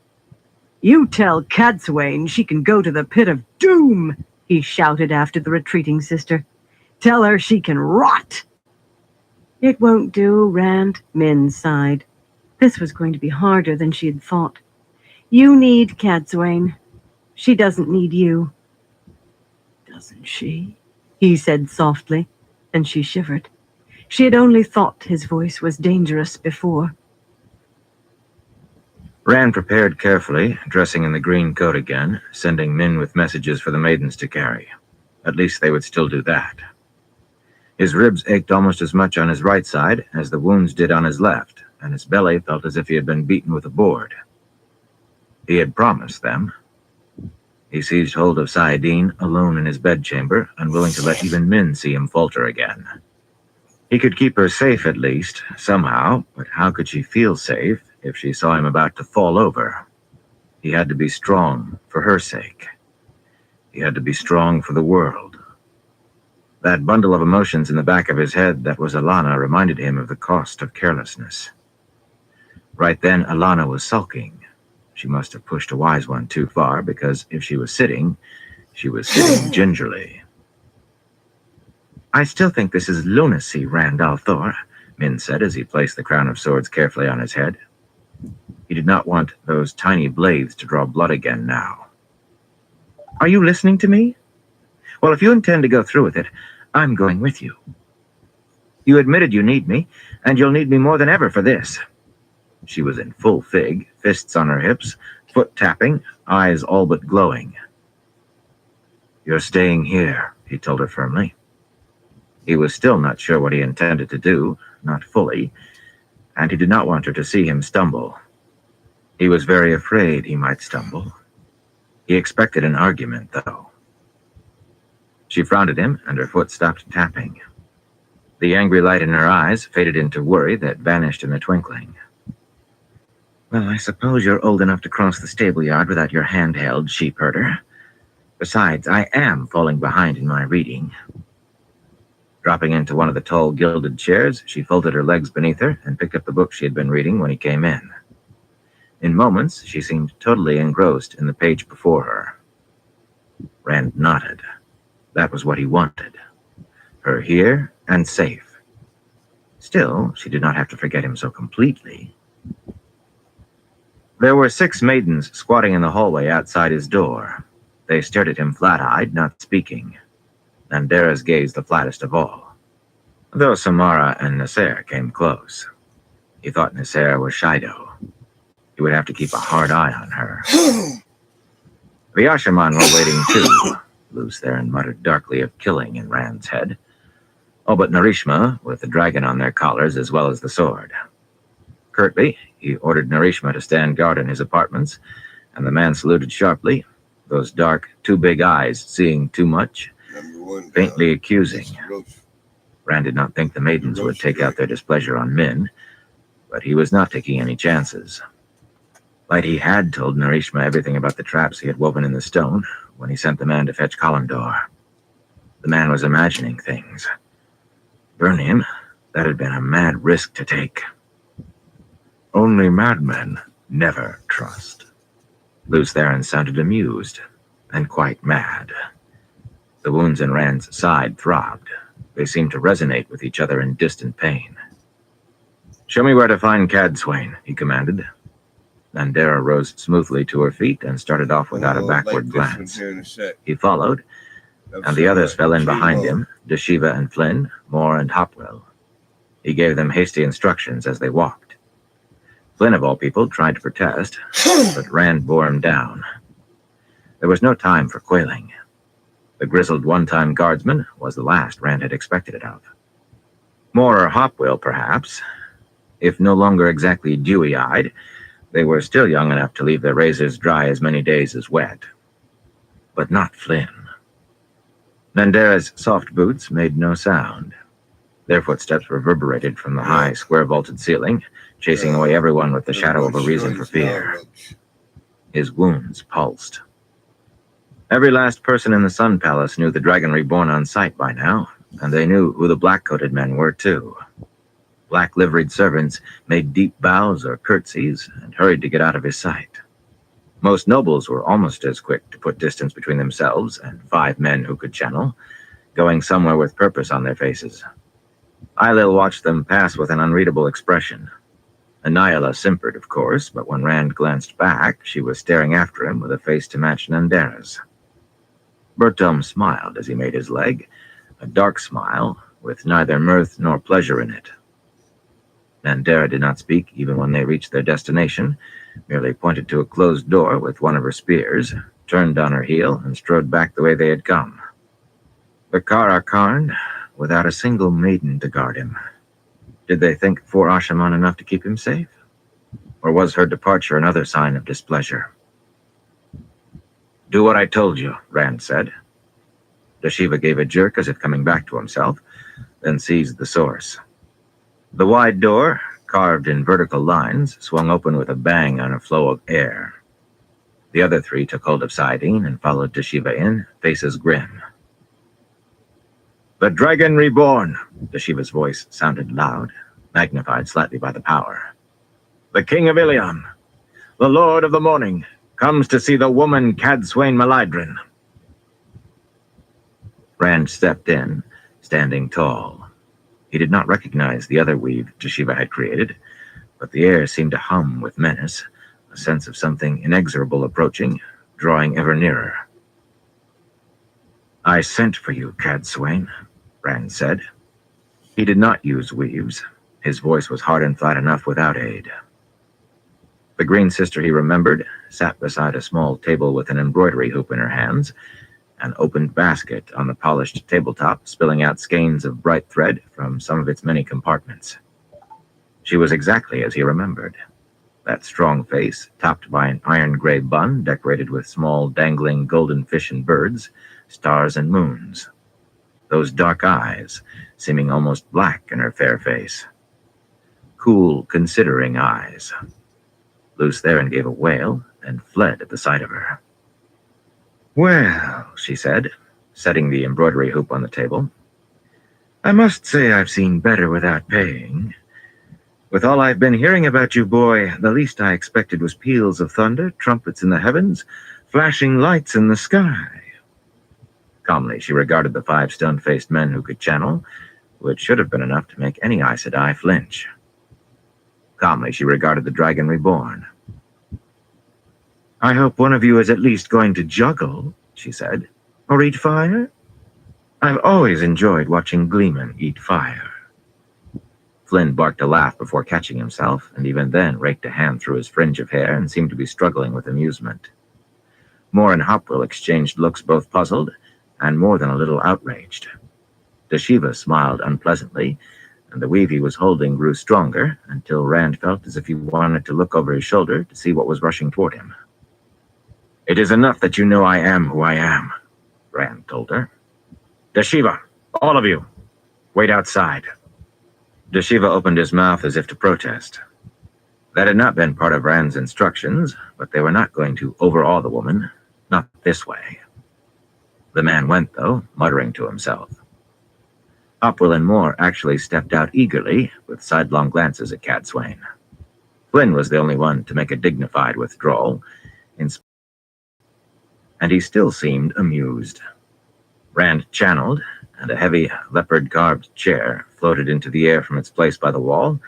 S2: "You tell Cadsuane she can go to the pit of doom," he shouted after the retreating sister. "Tell her she can rot." "It won't do, Rand," Min sighed. This was going to be harder than she had thought. "You need Cadsuane. She doesn't need you." "Doesn't she?" he said softly, and she shivered. She had only thought his voice was dangerous before.
S1: Rand prepared carefully, dressing in the green coat again, sending Min with messages for the maidens to carry. At least they would still do that. His ribs ached almost as much on his right side as the wounds did on his left, and his belly felt as if he had been beaten with a board. He had promised them. He seized hold of Saidin, alone in his bedchamber, unwilling to let even Min see him falter again. He could keep her safe at least, somehow, but how could she feel safe if she saw him about to fall over? He had to be strong for her sake. He had to be strong for the world. That bundle of emotions in the back of his head that was Alana reminded him of the cost of carelessness. Right then, Alana was sulking. She must have pushed a wise one too far, because if she was sitting gingerly. "I still think this is lunacy, Rand al'Thor," Min said as he placed the crown of swords carefully on his head. He did not want those tiny blades to draw blood again now. "Are you listening to me? Well, if you intend to go through with it, I'm going with you. You admitted you need me, and you'll need me more than ever for this." She was in full fig, fists on her hips, foot tapping, eyes all but glowing. "You're staying here," he told her firmly. He was still not sure what he intended to do, not fully, and he did not want her to see him stumble. He was very afraid he might stumble. He expected an argument, though. She frowned at him, and her foot stopped tapping. The angry light in her eyes faded into worry that vanished in a twinkling. "Well, I suppose you're old enough to cross the stable yard without your handheld, sheep herder. Besides, I am falling behind in my reading." Dropping into one of the tall gilded chairs, she folded her legs beneath her and picked up the book she had been reading when he came in. In moments, she seemed totally engrossed in the page before her. Rand nodded. That was what he wanted. Her here and safe. Still, she did not have to forget him so completely. There were 6 maidens squatting in the hallway outside his door. They stared at him flat-eyed, not speaking. Nandera's gaze the flattest of all. Though Samara and Nasser came close. He thought Nasser was Shido. He would have to keep a hard eye on her. The Ashaman were waiting too. Luce Theron muttered darkly of killing in Rand's head. All but Narishma, with the dragon on their collars as well as the sword. Curtly, he ordered Narishma to stand guard in his apartments, and the man saluted sharply, those dark, too big eyes seeing too much, faintly accusing. Rand did not think the maidens would take out their displeasure on Min, but he was not taking any chances. Lighty had told Narishma everything about the traps he had woven in the stone when he sent the man to fetch Kalimdor. The man was imagining things. Burn him? That had been a mad risk to take. Only madmen never trust. Luce Theron sounded amused and quite mad. The wounds in Rand's side throbbed. They seemed to resonate with each other in distant pain. "Show me where to find Cadswain," he commanded. Nandera rose smoothly to her feet and started off without a backward glance. He followed, and the others fell in behind him, Deshiva and Flynn, Moore and Hopwell. He gave them hasty instructions as they walked. Flynn, of all people, tried to protest, but Rand bore him down. There was no time for quailing. The grizzled one-time guardsman was the last Rand had expected it of. Moore or Hopwell, perhaps. If no longer exactly dewy-eyed, they were still young enough to leave their razors dry as many days as wet. But not Flynn. Nandera's soft boots made no sound. Their footsteps reverberated from the high, square-vaulted ceiling, chasing away everyone with the shadow of a reason for fear. His wounds pulsed. Every last person in the Sun Palace knew the Dragon Reborn on sight by now, and they knew who the black-coated men were, too. Black-liveried servants made deep bows or curtsies and hurried to get out of his sight. Most nobles were almost as quick to put distance between themselves and 5 men who could channel, going somewhere with purpose on their faces. Eilil watched them pass with an unreadable expression. Anayala simpered, of course, but when Rand glanced back, she was staring after him with a face to match Nandera's. Berthelm smiled as he made his leg, a dark smile with neither mirth nor pleasure in it. Nandera did not speak even when they reached their destination, merely pointed to a closed door with one of her spears, turned on her heel, and strode back the way they had come. The Kara Karn, without a single maiden to guard him. Did they think 4 Ashaman enough to keep him safe? Or was her departure another sign of displeasure? "Do what I told you," Rand said. Deshiva gave a jerk as if coming back to himself, then seized the source. The wide door, carved in vertical lines, swung open with a bang on a flow of air. The other 3 took hold of Saidin and followed Deshiva in, faces grim. "The Dragon Reborn," Deshiva's voice sounded loud, magnified slightly by the power. "The King of Ilion, the Lord of the Morning, comes to see the woman Cadswain Maligdrin." Rand stepped in, standing tall. He did not recognize the other weave Deshiva had created, but the air seemed to hum with menace, a sense of something inexorable approaching, drawing ever nearer. "I sent for you, Cadswain," Rand said. He did not use weaves. His voice was hard and flat enough without aid. The green sister he remembered sat beside a small table with an embroidery hoop in her hands, an opened basket on the polished tabletop spilling out skeins of bright thread from some of its many compartments. She was exactly as he remembered. That strong face, topped by an iron-gray bun decorated with small dangling golden fish and birds, stars and moons. Those dark eyes, seeming almost black in her fair face. Cool, considering eyes. Luce Theron gave a wail and fled at the sight of her. "Well," she said, setting the embroidery hoop on the table, "I must say I've seen better without paying. With all I've been hearing about you, boy, the least I expected was peals of thunder, trumpets in the heavens, flashing lights in the sky." Calmly, she regarded the 5 stone-faced men who could channel, which should have been enough to make any Aes Sedai flinch. Calmly, she regarded the Dragon Reborn. "I hope one of you is at least going to juggle," she said, "or eat fire. I've always enjoyed watching gleemen eat fire." Flynn barked a laugh before catching himself, and even then raked a hand through his fringe of hair and seemed to be struggling with amusement. Moore and Hopwell exchanged looks, both puzzled and more than a little outraged. Deshiva smiled unpleasantly, and the weave he was holding grew stronger until Rand felt as if he wanted to look over his shoulder to see what was rushing toward him. "It is enough that you know I am who I am," Rand told her. "Deshiva, all of you, wait outside." Deshiva opened his mouth as if to protest. That had not been part of Rand's instructions, but they were not going to overawe the woman, not this way. The man went, though, muttering to himself. Hopwell and Moore actually stepped out eagerly, with sidelong glances at Cadswain. Flynn was the only one to make a dignified withdrawal, in and he still seemed amused. Rand channeled, and a heavy, leopard-carved chair floated into the air from its place by the wall,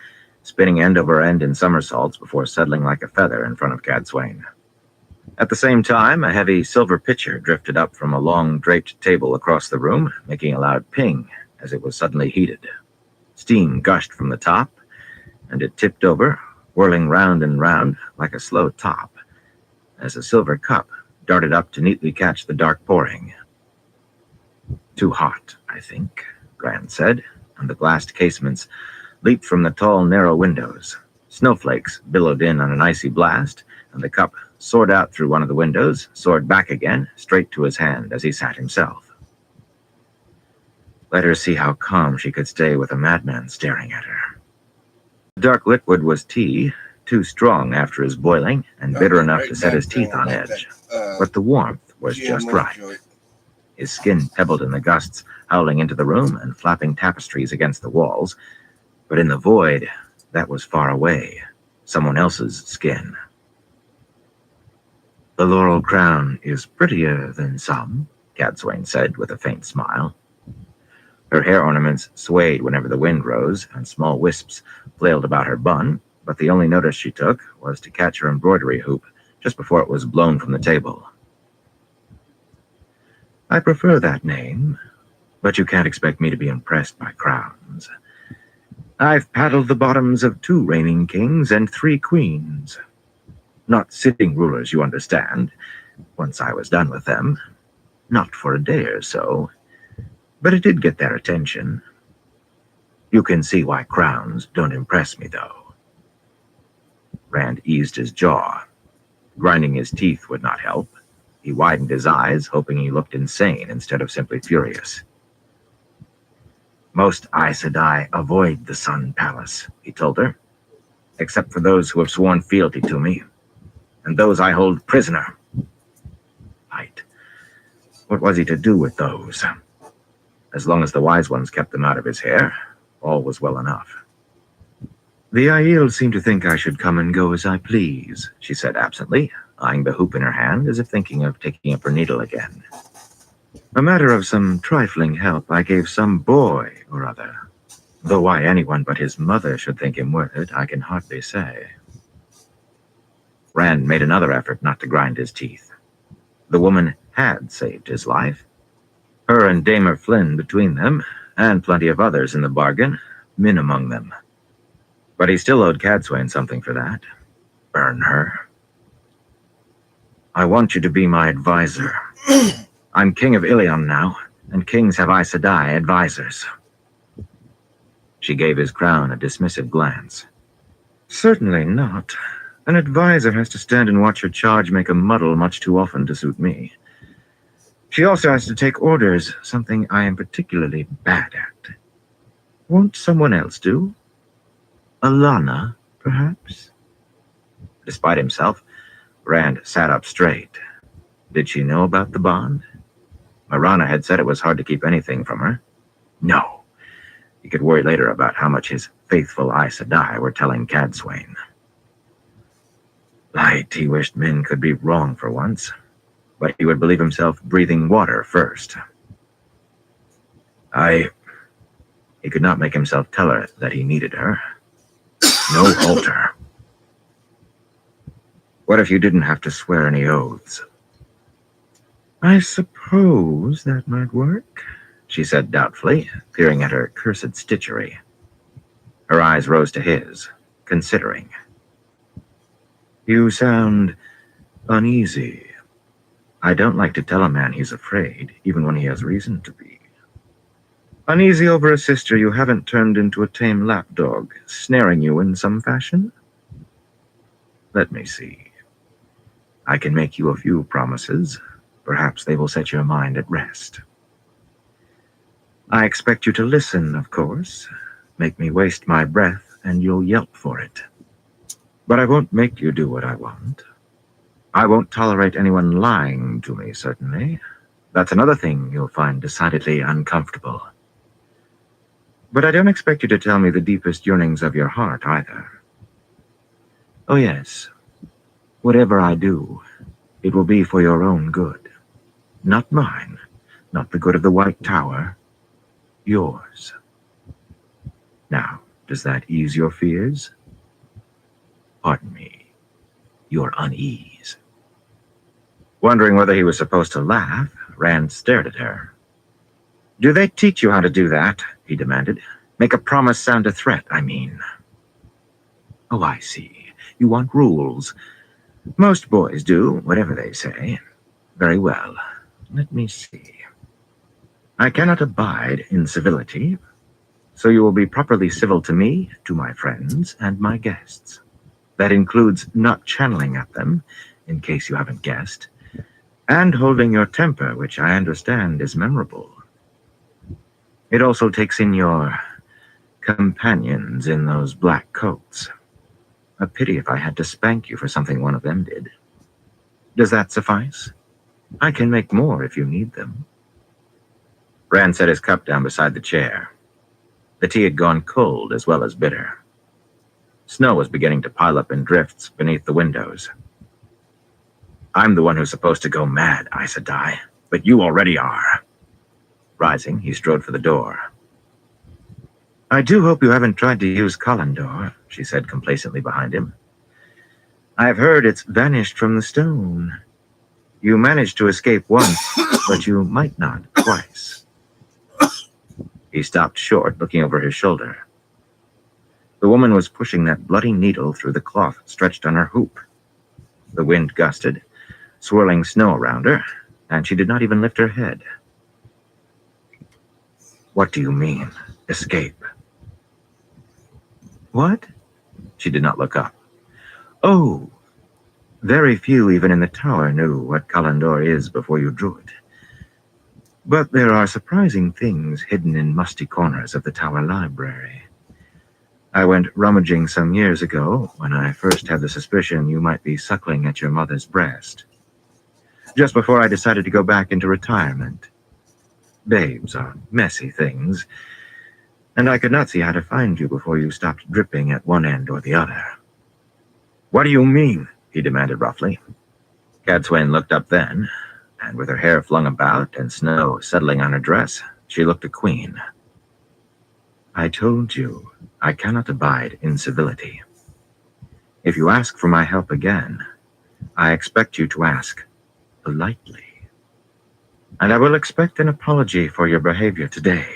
S1: spinning end over end in somersaults before settling like a feather in front of Cadsuane. At the same time, a heavy silver pitcher drifted up from a long draped table across the room, making a loud ping as it was suddenly heated. Steam gushed from the top, and it tipped over, whirling round and round like a slow top, as a silver cup darted up to neatly catch the dark pouring. "Too hot, I think," Rand said, and the glassed casements leaped from the tall, narrow windows. Snowflakes billowed in on an icy blast, and the cup soared out through one of the windows, soared back again, straight to his hand as he sat himself. Let her see how calm she could stay with a madman staring at her. The dark liquid was tea, too strong after his boiling, and bitter enough to set his teeth on edge. But the warmth was just right. His skin pebbled in the gusts, howling into the room and flapping tapestries against the walls. But in the void, that was far away, someone else's skin. "The laurel crown is prettier than some," Cadsuane said with a faint smile. Her hair ornaments swayed whenever the wind rose, and small wisps flailed about her bun, but the only notice she took was to catch her embroidery hoop just before it was blown from the table. "I prefer that name, but you can't expect me to be impressed by crowns. I've paddled the bottoms of 2 reigning kings and 3 queens. Not sitting rulers, you understand, once I was done with them. Not for a day or so, but it did get their attention. You can see why crowns don't impress me, though." Rand eased his jaw. Grinding his teeth would not help. He widened his eyes, hoping he looked insane instead of simply furious. "Most Aes Sedai avoid the Sun Palace," he told her, "except for those who have sworn fealty to me, and those I hold prisoner." Light. What was he to do with those? As long as the wise ones kept them out of his hair, all was well enough. "The Aiel seem to think I should come and go as I please," she said absently, eyeing the hoop in her hand as if thinking of taking up her needle again. "A matter of some trifling help I gave some boy or other, though why anyone but his mother should think him worth it, I can hardly say." Rand made another effort not to grind his teeth. The woman had saved his life. Her and Damer Flynn between them, and plenty of others in the bargain, Min among them. But he still owed Cadsuane something for that. Burn her. "I want you to be my advisor. I'm king of Ilion now, and kings have Aes Sedai advisors." She gave his crown a dismissive glance. "Certainly not. An advisor has to stand and watch her charge make a muddle much too often to suit me. She also has to take orders, something I am particularly bad at. Won't someone else do? Alana, perhaps?" Despite himself, Rand sat up straight. Did she know about the bond? Marana had said it was hard to keep anything from her. No. He could worry later about how much his faithful Aes Sedai were telling Cadsuane. Light, he wished Min could be wrong for once, but he would believe himself breathing water first. He could not make himself tell her that he needed her. No altar. What if you didn't have to swear any oaths? "I suppose that might work," she said doubtfully, peering at her cursed stitchery. Her eyes rose to his, considering. "You sound uneasy. I don't like to tell a man he's afraid, even when he has reason to be. Uneasy over a sister you haven't turned into a tame lapdog, snaring you in some fashion? Let me see. I can make you a few promises. Perhaps they will set your mind at rest. I expect you to listen, of course. Make me waste my breath, and you'll yelp for it. But I won't make you do what I want. I won't tolerate anyone lying to me, certainly. That's another thing you'll find decidedly uncomfortable. But I don't expect you to tell me the deepest yearnings of your heart, either. Oh yes, whatever I do, it will be for your own good. Not mine. Not the good of the White Tower. Yours. Now, does that ease your fears? Pardon me. Your unease. Wondering whether he was supposed to laugh, Rand stared at her. Do they teach you how to do that? He demanded. Make a promise sound a threat, I mean. Oh, I see. You want rules. Most boys do, whatever they say. Very well. Let me see. I cannot abide incivility, so you will be properly civil to me, to my friends, and my guests. That includes not channeling at them, in case you haven't guessed, and holding your temper, which I understand is memorable. It also takes in your companions in those black coats. A pity if I had to spank you for something one of them did. Does that suffice? I can make more if you need them. Rand set his cup down beside the chair. The tea had gone cold as well as bitter. Snow was beginning to pile up in drifts beneath the windows. I'm the one who's supposed to go mad, Aes Sedai, but you already are. Rising, he strode for the door. I do hope you haven't tried to use Kalendor, she said complacently behind him. I've heard it's vanished from the stone. You managed to escape once, but you might not twice. He stopped short, looking over his shoulder. The woman was pushing that bloody needle through the cloth stretched on her hoop. The wind gusted, swirling snow around her, and she did not even lift her head. What do you mean, escape? What? She did not look up. Oh, very few even in the tower knew what Kalendor is before you drew it. But there are surprising things hidden in musty corners of the tower library. I went rummaging some years ago when I first had the suspicion you might be suckling at your mother's breast. Just before I decided to go back into retirement. Babes are messy things, and I could not see how to find you before you stopped dripping at one end or the other. What do you mean? He demanded roughly. Cadsuane looked up then, and with her hair flung about and snow settling on her dress, she looked a queen. I told you, I cannot abide incivility. If you ask for my help again, I expect you to ask politely. And I will expect an apology for your behavior today.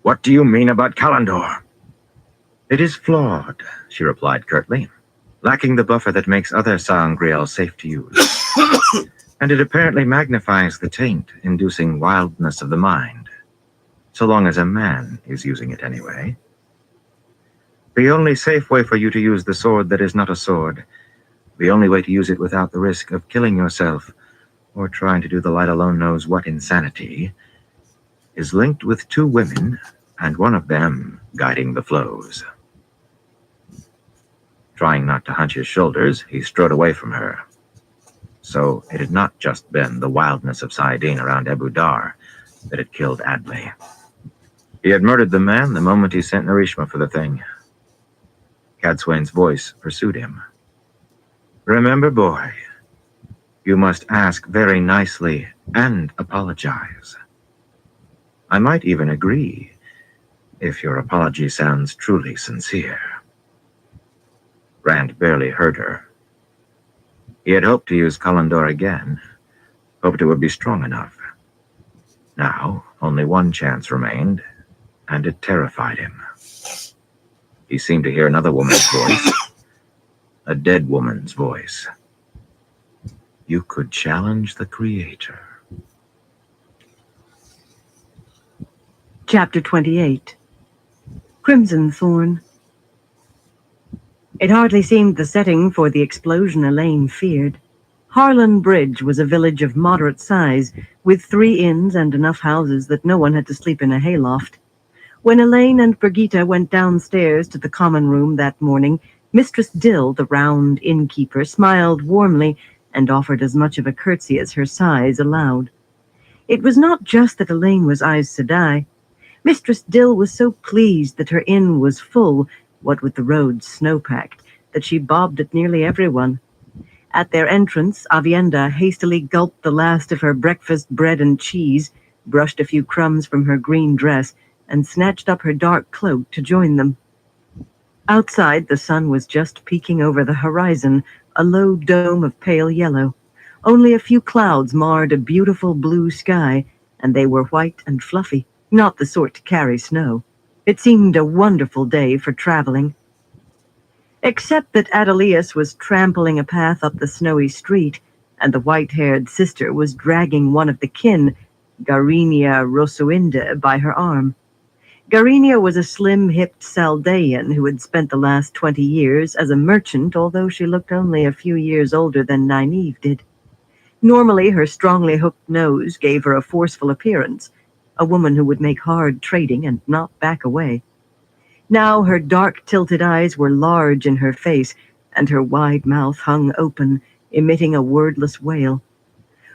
S1: What do you mean about Kalendor? It is flawed, she replied curtly, lacking the buffer that makes other sangreal safe to use. And it apparently magnifies the taint, inducing wildness of the mind. So long as a man is using it anyway. The only safe way for you to use the sword that is not a sword, the only way to use it without the risk of killing yourself, or trying to do the light alone knows what insanity, is linked with two women, and one of them guiding the flows. Trying not to hunch his shoulders, he strode away from her. So it had not just been the wildness of Saidin around Abu Dar that had killed Adley. He had murdered the man the moment he sent Narishma for the thing. Cadsuane's voice pursued him. Remember, boy, you must ask very nicely and apologize. I might even agree if your apology sounds truly sincere. Rand barely heard her. He had hoped to use Kalendor again, hoped it would be strong enough. Now, only one chance remained, and it terrified him. He seemed to hear another woman's voice, a dead woman's voice. You could challenge the Creator.
S2: Chapter 28. Crimson Thorn. It hardly seemed the setting for the explosion Elaine feared. Harlan Bridge was a village of moderate size, with 3 inns and enough houses that no one had to sleep in a hayloft. When Elaine and Brigitte went downstairs to the common room that morning, Mistress Dill, the round innkeeper, smiled warmly and offered as much of a curtsy as her size allowed. It was not just that Elaine was Aes Sedai. Mistress Dill was so pleased that her inn was full, what with the roads snow-packed, that she bobbed at nearly everyone. At their entrance, Avienda hastily gulped the last of her breakfast bread and cheese, brushed a few crumbs from her green dress, and snatched up her dark cloak to join them. Outside, the sun was just peeking over the horizon, a low dome of pale yellow. Only a few clouds marred a beautiful blue sky, and they were white and fluffy, not the sort to carry snow. It seemed a wonderful day for traveling. Except that Adelius was trampling a path up the snowy street, and the white-haired sister was dragging one of the kin, Garinia Rosuinde, by her arm. Garinia was a slim-hipped Saldaean who had spent the last 20 years as a merchant, although she looked only a few years older than Nynaeve did. Normally, her strongly hooked nose gave her a forceful appearance, a woman who would make hard trading and not back away. Now her dark tilted eyes were large in her face, and her wide mouth hung open, emitting a wordless wail.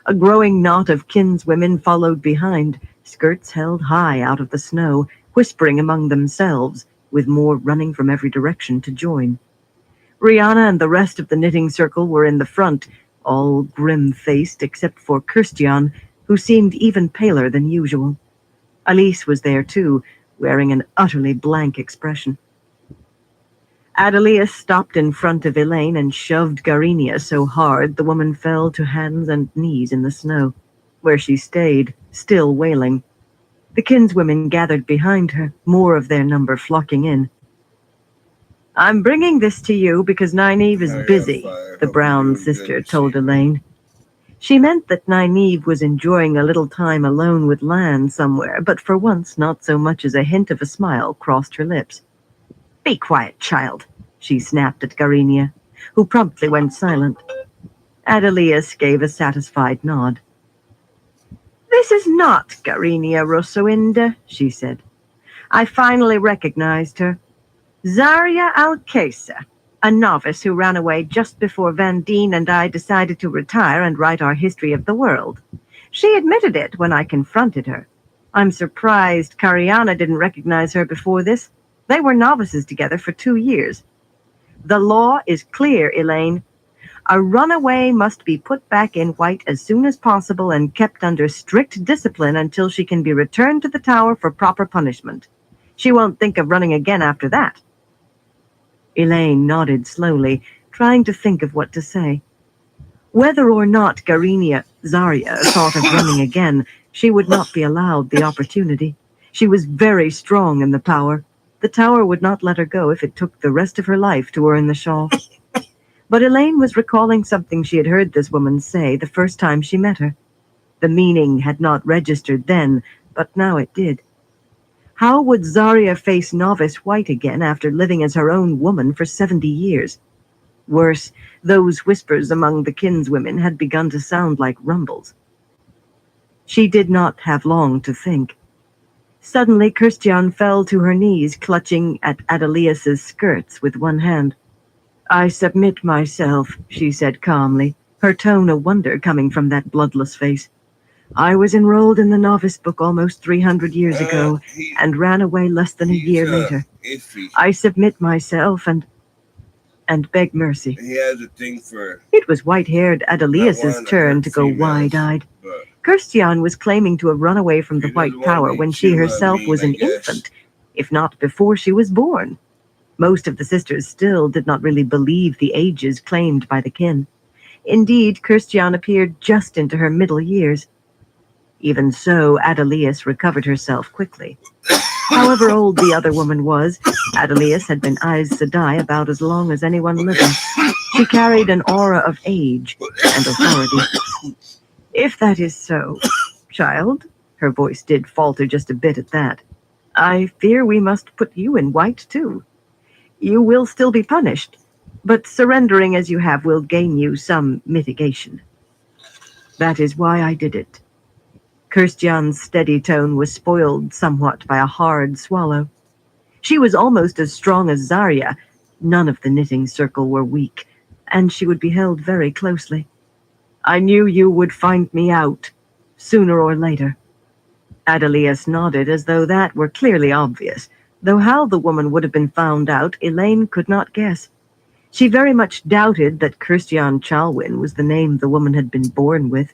S2: A growing knot of kinswomen followed behind, skirts held high out of the snow, whispering among themselves, with more running from every direction to join. Rihanna and the rest of the knitting circle were in the front, all grim-faced except for Kirstian, who seemed even paler than usual. Alice was there too, wearing an utterly blank expression. Adelius stopped in front of Elaine and shoved Garinia so hard the woman fell to hands and knees in the snow, where she stayed, still wailing. The kinswomen gathered behind her, more of their number flocking in. "I'm bringing this to you because Nynaeve is busy," the brown sister told Elaine. She meant that Nynaeve was enjoying a little time alone with Lan somewhere, but for once not so much as a hint of a smile crossed her lips. "Be quiet, child," she snapped at Garinia, who promptly went silent. Adelius gave a satisfied nod. "This is not Garinia Rosuinde," she said. "I finally recognized her. Zarya Alcesa, a novice who ran away just before Vandine and I decided to retire and write our history of the world. She admitted it when I confronted her. I'm surprised Cariana didn't recognize her before this. They were novices together for 2 years. The law is clear, Elaine. A runaway must be put back in white as soon as possible and kept under strict discipline until she can be returned to the tower for proper punishment. She won't think of running again after that." Elaine nodded slowly, trying to think of what to say. Whether or not Garinia Zarya thought of running again, she would not be allowed the opportunity. She was very strong in the power. The tower would not let her go if it took the rest of her life to earn the shawl. But Elaine was recalling something she had heard this woman say the first time she met her. The meaning had not registered then, but now it did. How would Zarya face Novice White again after living as her own woman for 70 years? Worse, those whispers among the kinswomen had begun to sound like rumbles. She did not have long to think. Suddenly, Kirstian fell to her knees, clutching at Adelius's skirts with one hand. "I submit myself," she said calmly, her tone a wonder coming from that bloodless face. "I was enrolled in the novice book almost 300 years ago and ran away less than a year later. I submit myself and beg mercy."
S3: He has a thing for...
S2: It was white-haired Adelius's turn to go wide-eyed. Kirstian was claiming to have run away from the White Tower when she herself was an infant, if not before she was born. Most of the sisters still did not really believe the ages claimed by the kin. Indeed, Kirstian appeared just into her middle years. Even so, Adelius recovered herself quickly. However old the other woman was, Adelius had been Aes Sedai about as long as anyone living. She carried an aura of age and authority. "If that is so, child," her voice did falter just a bit at that, "I fear we must put you in white too. You will still be punished, but surrendering as you have will gain you some mitigation. That is why I did it." Kirstian's steady tone was spoiled somewhat by a hard swallow. She was almost as strong as Zarya. None of the knitting circle were weak, and she would be held very closely. "I knew you would find me out, sooner or later." Adelius nodded as though that were clearly obvious, though how the woman would have been found out, Elaine could not guess. She very much doubted that Christian Chalwyn was the name the woman had been born with.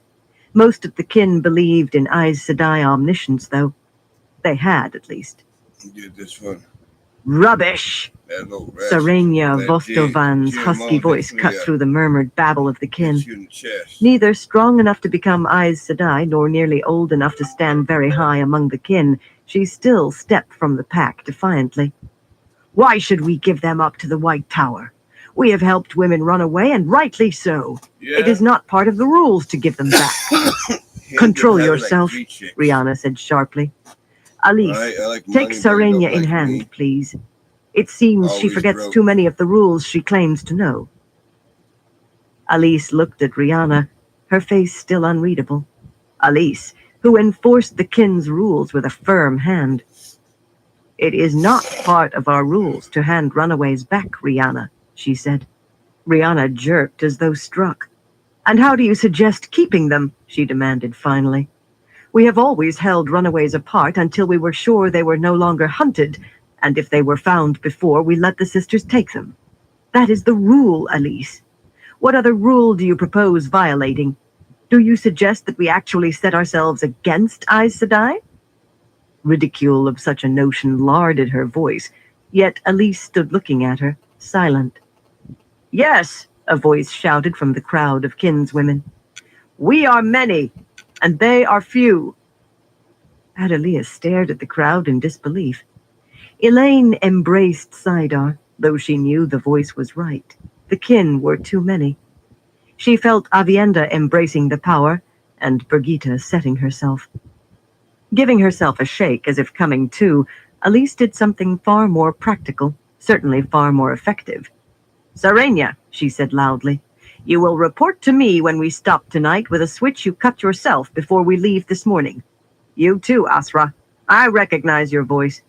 S2: Most of the kin believed in Aes Sedai omniscience, though. They had, at least.
S3: Get this one.
S2: Rubbish!
S3: That little
S2: Sarenia
S3: that
S2: Vostovan's
S3: Jim
S2: husky
S3: Mom
S2: voice cut through the murmured babble of the kin.
S3: hits you in the chest.
S2: Neither strong enough to become Aes Sedai, nor nearly old enough to stand very high among the kin, she still stepped from the pack defiantly. Why should we give them up to the White Tower? We have helped women run away, and rightly so.
S3: Yeah.
S2: It is not part of the rules to give them back. Control yourself,
S3: like
S2: Rihanna said sharply. Alice, take Sarenia in hand, please. It seems she forgets too many of the rules she claims to know. Alice looked at Rihanna, her face still unreadable. Alice, who enforced the kin's rules with a firm hand. It is not part of our rules to hand runaways back, Rihanna, she said. Rihanna jerked as though struck. And how do you suggest keeping them? She demanded finally. We have always held runaways apart until we were sure they were no longer hunted, and if they were found before, we let the sisters take them. That is the rule, Alice. What other rule do you propose violating? Do you suggest that we actually set ourselves against Aes Sedai? Ridicule of such a notion larded her voice, yet Alice stood looking at her, silent. Yes, a voice shouted from the crowd of kinswomen. We are many, and they are few. Adelia stared at the crowd in disbelief. Elaine embraced Sidar, though she knew the voice was right. The kin were too many. She felt Avienda embracing the power, and Birgitta setting herself. Giving herself a shake as if coming to, Alice did something far more practical, certainly far more effective. Sarenia, she said loudly, you will report to me when we stop tonight with a switch you cut yourself before we leave this morning. You too, Asra. I recognize your voice.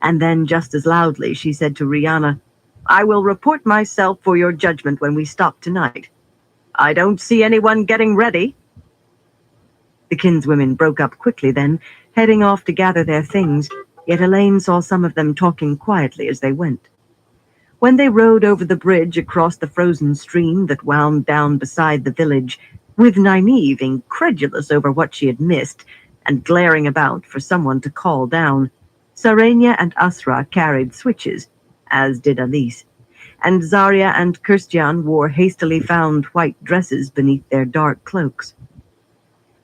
S2: And then, just as loudly, she said to Rihanna, I will report myself for your judgment when we stop tonight. I don't see anyone getting ready. The kinswomen broke up quickly then, heading off to gather their things, yet Elaine saw some of them talking quietly as they went. When they rode over the bridge across the frozen stream that wound down beside the village, with Nynaeve incredulous over what she had missed and glaring about for someone to call down, Sarenia and Asra carried switches, as did Alice, and Zarya and Kirstian wore hastily found white dresses beneath their dark cloaks.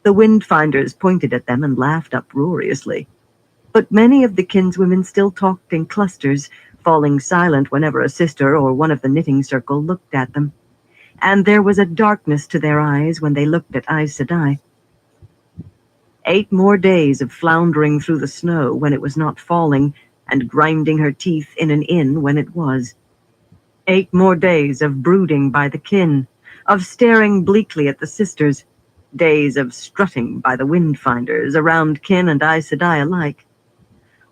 S2: The Windfinders pointed at them and laughed uproariously. But many of the kinswomen still talked in clusters, falling silent whenever a sister or one of the knitting circle looked at them. And there was a darkness to their eyes when they looked at Aes Sedai. 8 more days of floundering through the snow when it was not falling, and grinding her teeth in an inn when it was. 8 more days of brooding by the kin, of staring bleakly at the sisters, days of strutting by the Windfinders around kin and Aes Sedai alike.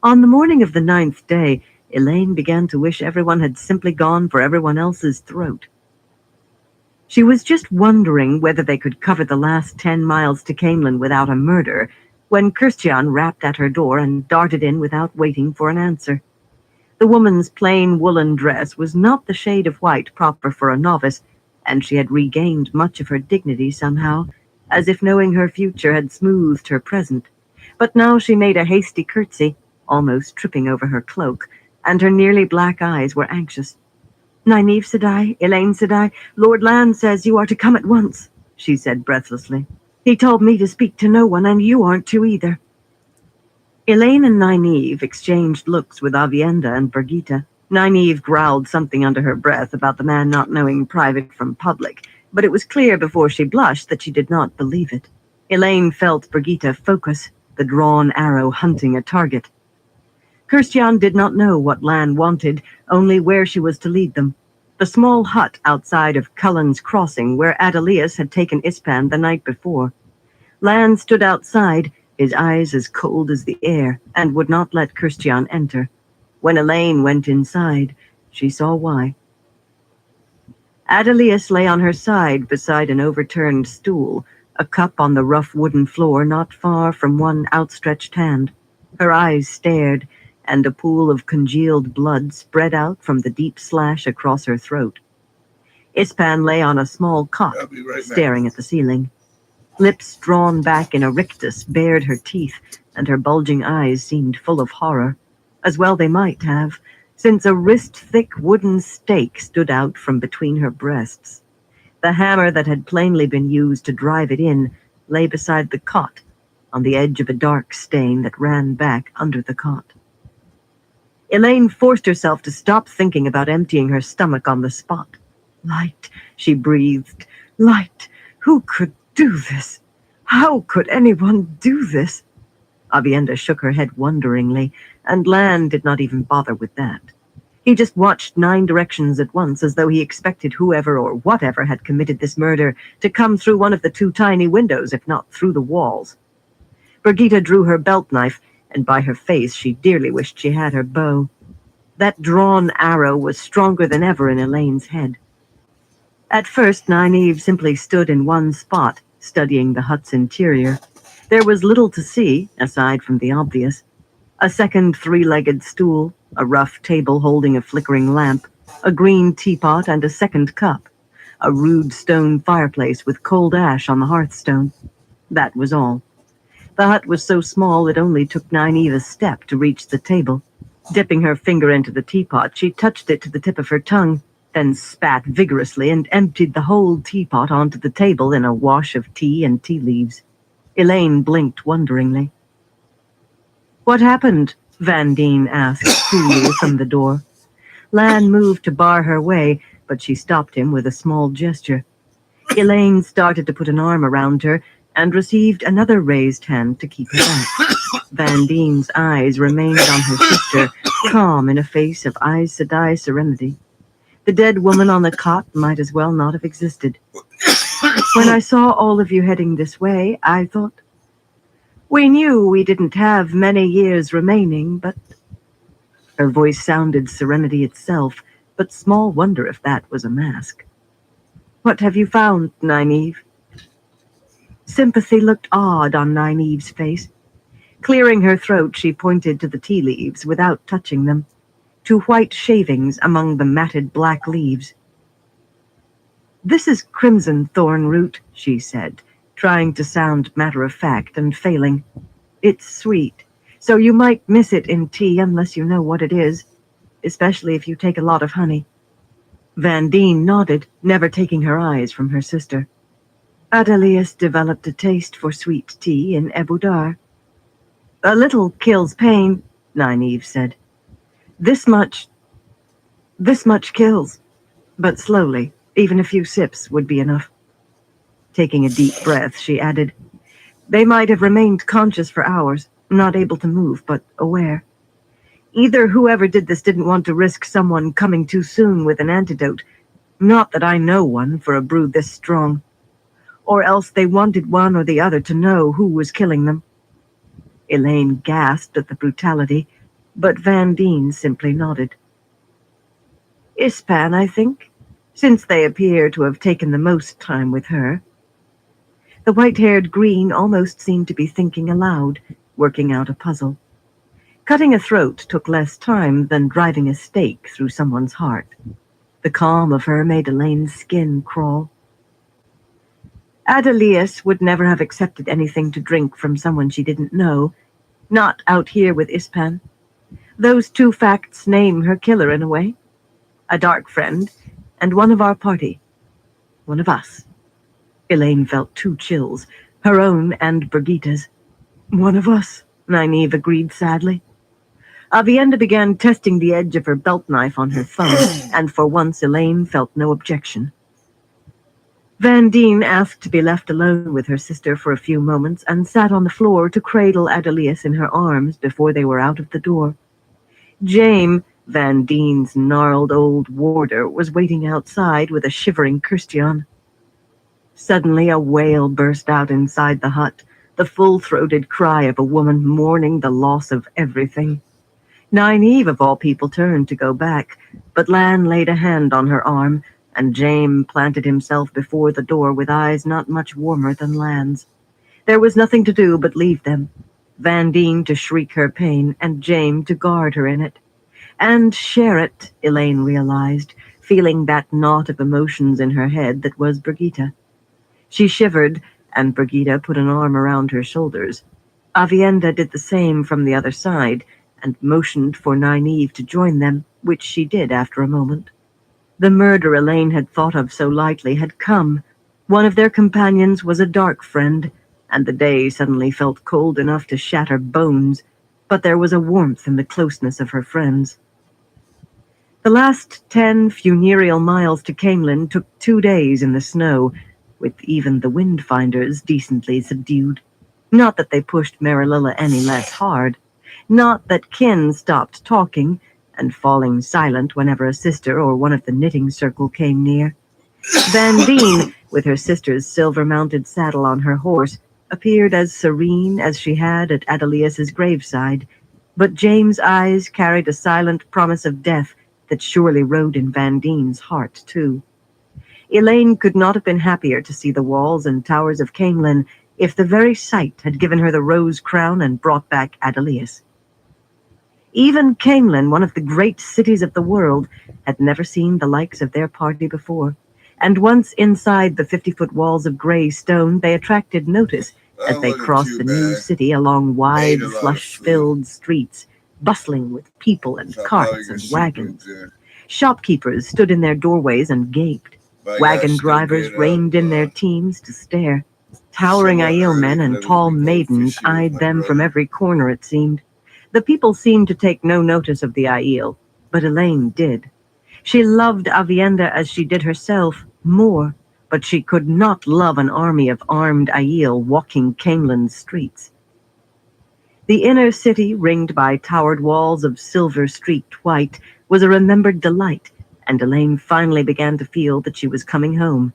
S2: On the morning of the 9th day, Elaine began to wish everyone had simply gone for everyone else's throat. She was just wondering whether they could cover the last 10 miles to Camelin without a murder, when Kirstian rapped at her door and darted in without waiting for an answer. The woman's plain woolen dress was not the shade of white proper for a novice, and she had regained much of her dignity somehow, as if knowing her future had smoothed her present. But now she made a hasty curtsy, almost tripping over her cloak, and her nearly black eyes were anxious. Nynaeve Sedai, Elaine Sedai, Lord Lan says you are to come at once, she said breathlessly. He told me to speak to no one, and you aren't to either. Elaine and Nynaeve exchanged looks with Avienda and Birgitta. Nynaeve growled something under her breath about the man not knowing private from public, but it was clear before she blushed that she did not believe it. Elaine felt Birgitta focus, the drawn arrow hunting a target. Kirstian did not know what Lan wanted, only where she was to lead them. The small hut outside of Cullen's Crossing, where Adelius had taken Ispan the night before. Lan stood outside, his eyes as cold as the air, and would not let Kirstian enter. When Elaine went inside, she saw why. Adelius lay on her side beside an overturned stool, a cup on the rough wooden floor not far from one outstretched hand. Her eyes stared, and a pool of congealed blood spread out from the deep slash across her throat. Ispan lay on a small cot,
S3: I'll be right back.
S2: staring at the ceiling. Lips drawn back in a rictus bared her teeth, and her bulging eyes seemed full of horror. As well they might have, since a wrist-thick wooden stake stood out from between her breasts. The hammer that had plainly been used to drive it in lay beside the cot, on the edge of a dark stain that ran back under the cot. Elaine forced herself to stop thinking about emptying her stomach on the spot. Light, she breathed. Light. Who could do this? How could anyone do this? Avienda shook her head wonderingly, and Lan did not even bother with that. He just watched 9 directions at once, as though he expected whoever or whatever had committed this murder to come through one of the 2 tiny windows, if not through the walls. Birgitta drew her belt knife, and by her face she dearly wished she had her bow. That drawn arrow was stronger than ever in Elaine's head. At first, Nynaeve simply stood in one spot, studying the hut's interior. There was little to see, aside from the obvious. A second 3-legged stool, a rough table holding a flickering lamp, a green teapot and a second cup, a rude stone fireplace with cold ash on the hearthstone. That was all. The hut was so small it only took Nynaeve a step to reach the table. Dipping her finger into the teapot, she touched it to the tip of her tongue, then spat vigorously and emptied the whole teapot onto the table in a wash of tea and tea leaves. Elaine blinked wonderingly. "What happened?" Van Deen asked coolly from the door. Lan moved to bar her way, but she stopped him with a small gesture. Elaine started to put an arm around her and received another raised hand to keep her back. Van Deen's eyes remained on her sister, calm in a face of Aes Sedai serenity. The dead woman on the cot might as well not have existed. "When I saw all of you heading this way, I thought... We knew we didn't have many years remaining, but..." Her voice sounded serenity itself, but small wonder if that was a mask. "What have you found, Nynaeve?" Sympathy looked odd on Nynaeve's face. Clearing her throat, she pointed to the tea leaves without touching them, to white shavings among the matted black leaves. "This is crimson thorn root," she said, trying to sound matter-of-fact and failing. "It's sweet, so you might miss it in tea unless you know what it is, especially if you take a lot of honey." Van Deen nodded, never taking her eyes from her sister. "Adelius developed a taste for sweet tea in Ebudar." "A little kills pain," Nynaeve said. This much kills, but slowly. Even a few sips would be enough." Taking a deep breath, she added, "They might have remained conscious for hours, not able to move, but aware. Either whoever did this didn't want to risk someone coming too soon with an antidote, not that I know one for a brew this strong, or else they wanted one or the other to know who was killing them." Elaine gasped at the brutality, but Van Deen simply nodded. "Ispan, I think, since they appear to have taken the most time with her." The white-haired green almost seemed to be thinking aloud, working out a puzzle. Cutting a throat took less time than driving a stake through someone's heart. The calm of her made Elaine's skin crawl. "Adelius would never have accepted anything to drink from someone she didn't know, not out here with Ispan. Those 2 facts name her killer in a way. A dark friend, and one of our party. One of us." Elaine felt 2 chills, her own and Birgitta's. "One of us," Nynaeve agreed sadly. Avienda began testing the edge of her belt knife on her thumb, and for once Elaine felt no objection. Van Deen asked to be left alone with her sister for a few moments and sat on the floor to cradle Adelius in her arms before they were out of the door. Jaime, Van Deen's gnarled old warder, was waiting outside with a shivering Christian. Suddenly a wail burst out inside the hut, the full-throated cry of a woman mourning the loss of everything. Nynaeve, of all people, turned to go back, but Lan laid a hand on her arm, and Jaime planted himself before the door with eyes not much warmer than Lan's. There was nothing to do but leave them. Vandine to shriek her pain, and Jaime to guard her in it. And share it, Elaine realized, feeling that knot of emotions in her head that was Brigitte. She shivered, and Brigitte put an arm around her shoulders. Avienda did the same from the other side, and motioned for Nynaeve to join them, which she did after a moment. The murder Elaine had thought of so lightly had come. One of their companions was a dark friend, and the day suddenly felt cold enough to shatter bones, but there was a warmth in the closeness of her friends. The last 10 funereal miles to Camelin took 2 days in the snow, with even the windfinders decently subdued. Not that they pushed Marililla any less hard. Not that kin stopped talking and falling silent whenever a sister or one of the knitting circle came near. Vandine, with her sister's silver-mounted saddle on her horse, appeared as serene as she had at Adelius's graveside, but James' eyes carried a silent promise of death that surely rode in Vandine's heart, too. Elaine could not have been happier to see the walls and towers of Camelin if the very sight had given her the rose crown and brought back Adelius. Even Camelin, one of the great cities of the world, had never seen the likes of their party before, and once inside the 50-foot walls of gray stone, they attracted notice as they crossed the new city along wide, slush-filled streets, bustling with people and carts and wagons. Shopkeepers stood in their doorways and gaped. Wagon drivers reined in their teams to stare. Towering Aiel men and tall maidens eyed them from every corner, it seemed. The people seemed to take no notice of the Aiel, but Elaine did. She loved Avienda as she did herself, more, but she could not love an army of armed Aiel walking Camelin's streets. The inner city, ringed by towered walls of silver-streaked white, was a remembered delight, and Elaine finally began to feel that she was coming home.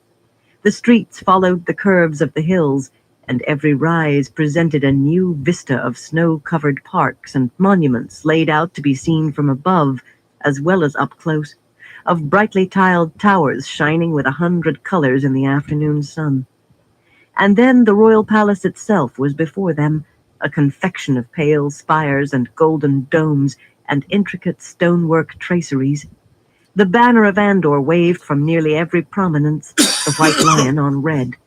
S2: The streets followed the curves of the hills, and every rise presented a new vista of snow-covered parks and monuments laid out to be seen from above, as well as up close, of brightly tiled towers shining with 100 colors in the afternoon sun. And then the royal palace itself was before them, a confection of pale spires and golden domes and intricate stonework traceries. The banner of Andor waved from nearly every prominence, the white lion on red,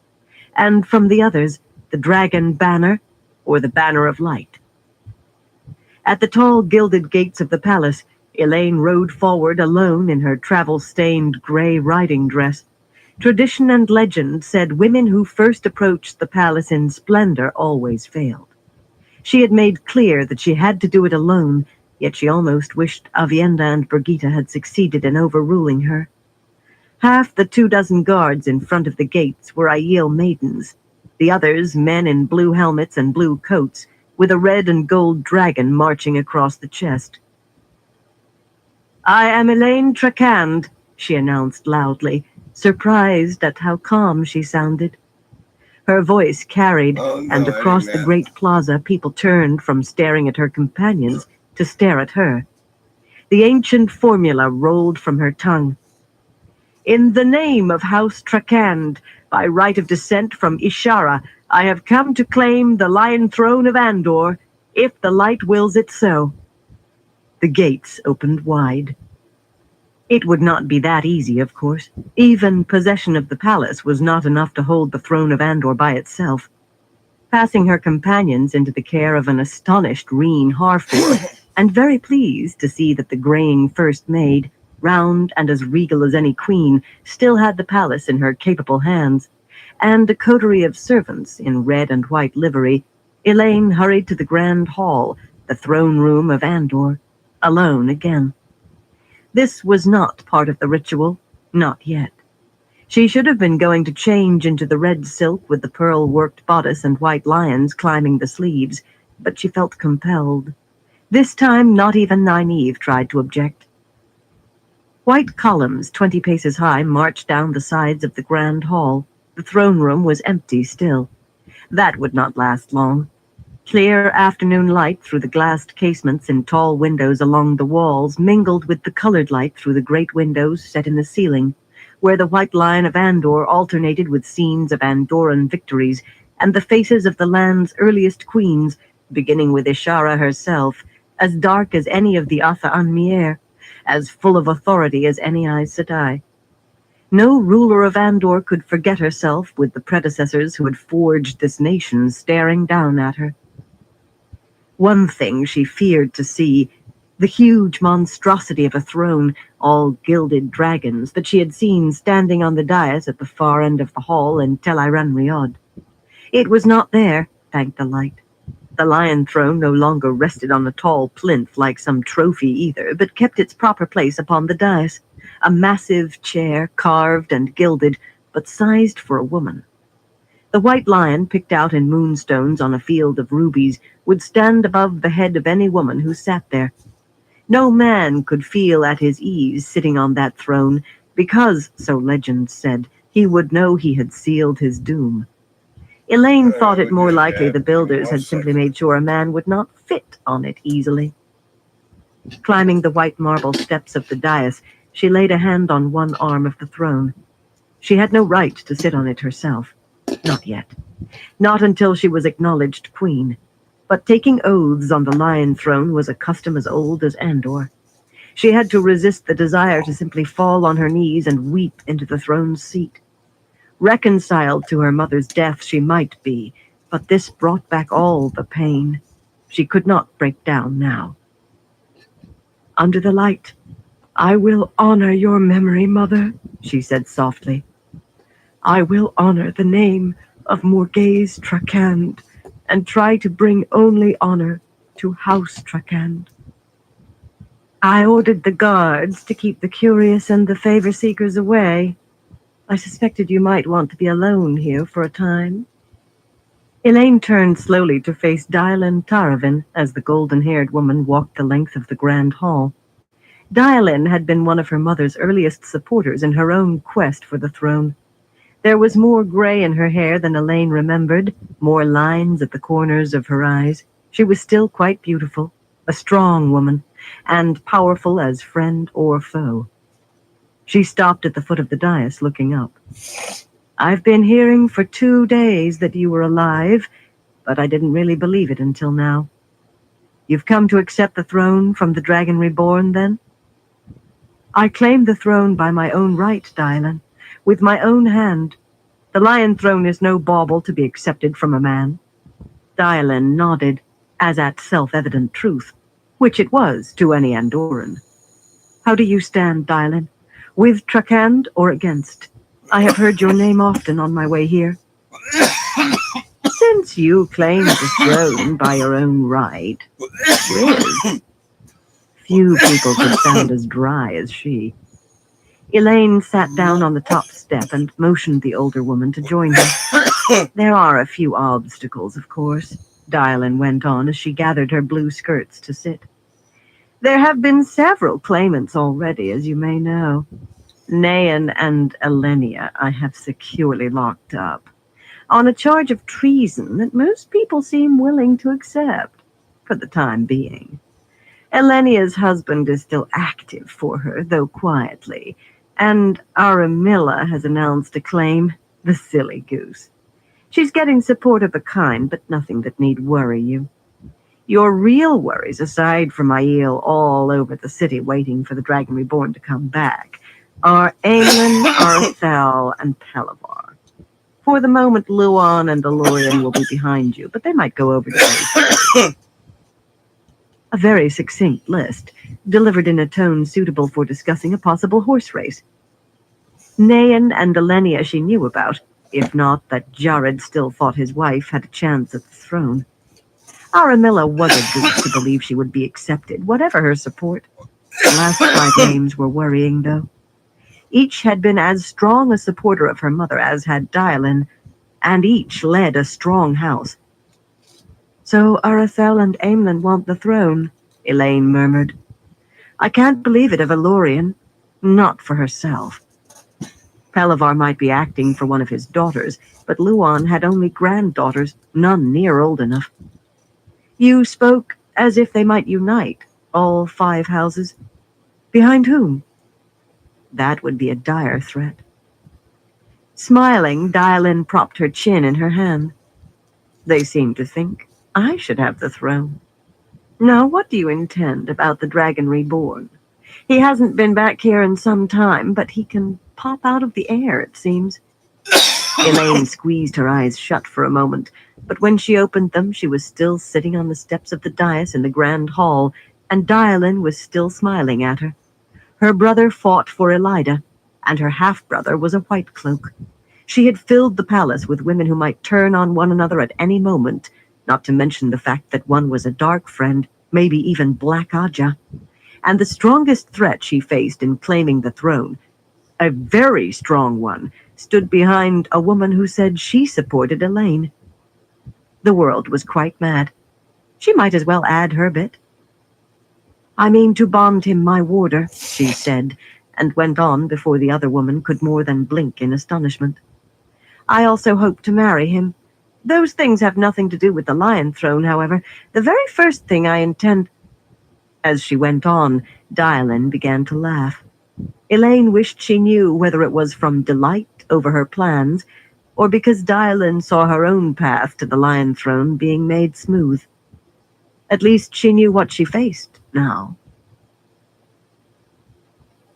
S2: and from the others, the dragon banner or the banner of light. At the tall gilded gates of the palace, Elaine rode forward alone in her travel-stained gray riding dress. Tradition and legend said women who first approached the palace in splendor always failed. She had made clear that she had to do it alone, yet she almost wished Avienda and Brigitte had succeeded in overruling her. Half the 24 guards in front of the gates were Aiel maidens, the others men in blue helmets and blue coats, with a red and gold dragon marching across the chest. "I am Elaine Trakand," she announced loudly, surprised at how calm she sounded. Her voice carried, and across the great plaza people turned from staring at her companions to stare at her. The ancient formula rolled from her tongue. "In the name of House Trakand, by right of descent from Ishara, I have come to claim the Lion Throne of Andor, if the light wills it so." The gates opened wide. It would not be that easy, of course. Even possession of the palace was not enough to hold the throne of Andor by itself. Passing her companions into the care of an astonished Reen Harfour, and very pleased to see that the graying first maid, round and as regal as any queen, still had the palace in her capable hands, and a coterie of servants in red and white livery, Elaine hurried to the grand hall, the throne room of Andor, alone again. This was not part of the ritual, not yet. She should have been going to change into the red silk with the pearl-worked bodice and white lions climbing the sleeves, but she felt compelled. This time, not even Nynaeve tried to object. White columns 20 paces high marched down the sides of the grand hall. The throne room was empty still. That would not last long. Clear afternoon light through the glassed casements in tall windows along the walls mingled with the colored light through the great windows set in the ceiling, where the white line of Andor alternated with scenes of Andoran victories and the faces of the land's earliest queens, beginning with Ishara herself, as dark as any of the Atha Anmier, as full of authority as any Aes Sedai. No ruler of Andor could forget herself with the predecessors who had forged this nation staring down at her. One thing she feared to see, the huge monstrosity of a throne, all gilded dragons, that she had seen standing on the dais at the far end of the hall in Tel Iran Riyadh. It was not there, thank the light. The lion throne no longer rested on a tall plinth like some trophy either, but kept its proper place upon the dais, a massive chair, carved and gilded, but sized for a woman. The white lion, picked out in moonstones on a field of rubies, would stand above the head of any woman who sat there. No man could feel at his ease sitting on that throne, because, so legend said, he would know he had sealed his doom. Elaine thought it more likely the builders had simply made sure a man would not fit on it easily. Climbing the white marble steps of the dais, she laid a hand on one arm of the throne. She had no right to sit on it herself. Not yet. Not until she was acknowledged queen. But taking oaths on the lion throne was a custom as old as Andor. She had to resist the desire to simply fall on her knees and weep into the throne's seat. Reconciled to her mother's death she might be, but this brought back all the pain. She could not break down now. Under the light, "I will honor your memory, Mother," she said softly. "I will honor the name of Morghese Trakand and try to bring only honor to House Trakand. I ordered the guards to keep the curious and the favor seekers away. I suspected you might want to be alone here for a time." Elaine turned slowly to face Dylan Taravin as the golden-haired woman walked the length of the grand hall. Dylan had been one of her mother's earliest supporters in her own quest for the throne. There was more gray in her hair than Elaine remembered, more lines at the corners of her eyes. She was still quite beautiful, a strong woman, and powerful as friend or foe. She stopped at the foot of the dais, looking up. "I've been hearing for 2 days that you were alive, but I didn't really believe it until now. You've come to accept the throne from the Dragon Reborn, then?" "I claim the throne by my own right, Dylan, with my own hand. The Lion Throne is no bauble to be accepted from a man." Dylan nodded, as at self-evident truth, which it was to any Andoran. "How do you stand, Dylan? With Trakand or against? I have heard your name often on my way here." "Since you claim the throne by your own right, Riz." Few people could sound as dry as she. Elaine sat down on the top step and motioned the older woman to join her. "There are a few obstacles, of course," Dylan went on as she gathered her blue skirts to sit. "There have been several claimants already, as you may know. Nayan and Elenia I have securely locked up, on a charge of treason that most people seem willing to accept, for the time being. Elenia's husband is still active for her, though quietly, and Aramilla has announced a claim, the silly goose. She's getting support of a kind, but nothing that need worry you. Your real worries, aside from Aiel all over the city waiting for the Dragon Reborn to come back, are Aemon, Arthel, and Pelavar. For the moment, Luan and Elorian will be behind you, but they might go over to A very succinct list, delivered in a tone suitable for discussing a possible horse race. Nayan and Elenia she knew about, if not that Jared still thought his wife had a chance at the throne. Aramilla was a goose to believe she would be accepted, whatever her support. The last 5 names were worrying, though. Each had been as strong a supporter of her mother as had Dylan, and each led a strong house. "So Arathel and Aemlin want the throne," Elaine murmured. "I can't believe it of Elorian. Not for herself. Pelavar might be acting for one of his daughters, but Luan had only granddaughters, none near old enough. You spoke as if they might unite, all 5 houses. Behind whom?" That would be a dire threat. Smiling, Dylan propped her chin in her hand. "They seem to think I should have the throne. Now, what do you intend about the dragon reborn? He hasn't been back here in some time, but he can pop out of the air, it seems. Elaine squeezed her eyes shut for a moment, but when she opened them, she was still sitting on the steps of the dais in the grand hall, and Dialin was still smiling at her. Her brother fought for Elida, and her half-brother was a white cloak. She had filled the palace with women who might turn on one another at any moment, not to mention the fact that one was a dark friend, maybe even Black Aja. And the strongest threat she faced in claiming the throne, a very strong one, stood behind a woman who said she supported Elaine. The world was quite mad. She might as well add her bit. I mean to bond him my warder, she said, and went on before the other woman could more than blink in astonishment. I also hope to marry him. Those things have nothing to do with the Lion Throne, however. The very first thing I intend... As she went on, Dialin began to laugh. Elaine wished she knew whether it was from delight over her plans, or because Dialin saw her own path to the Lion Throne being made smooth. At least she knew what she faced now.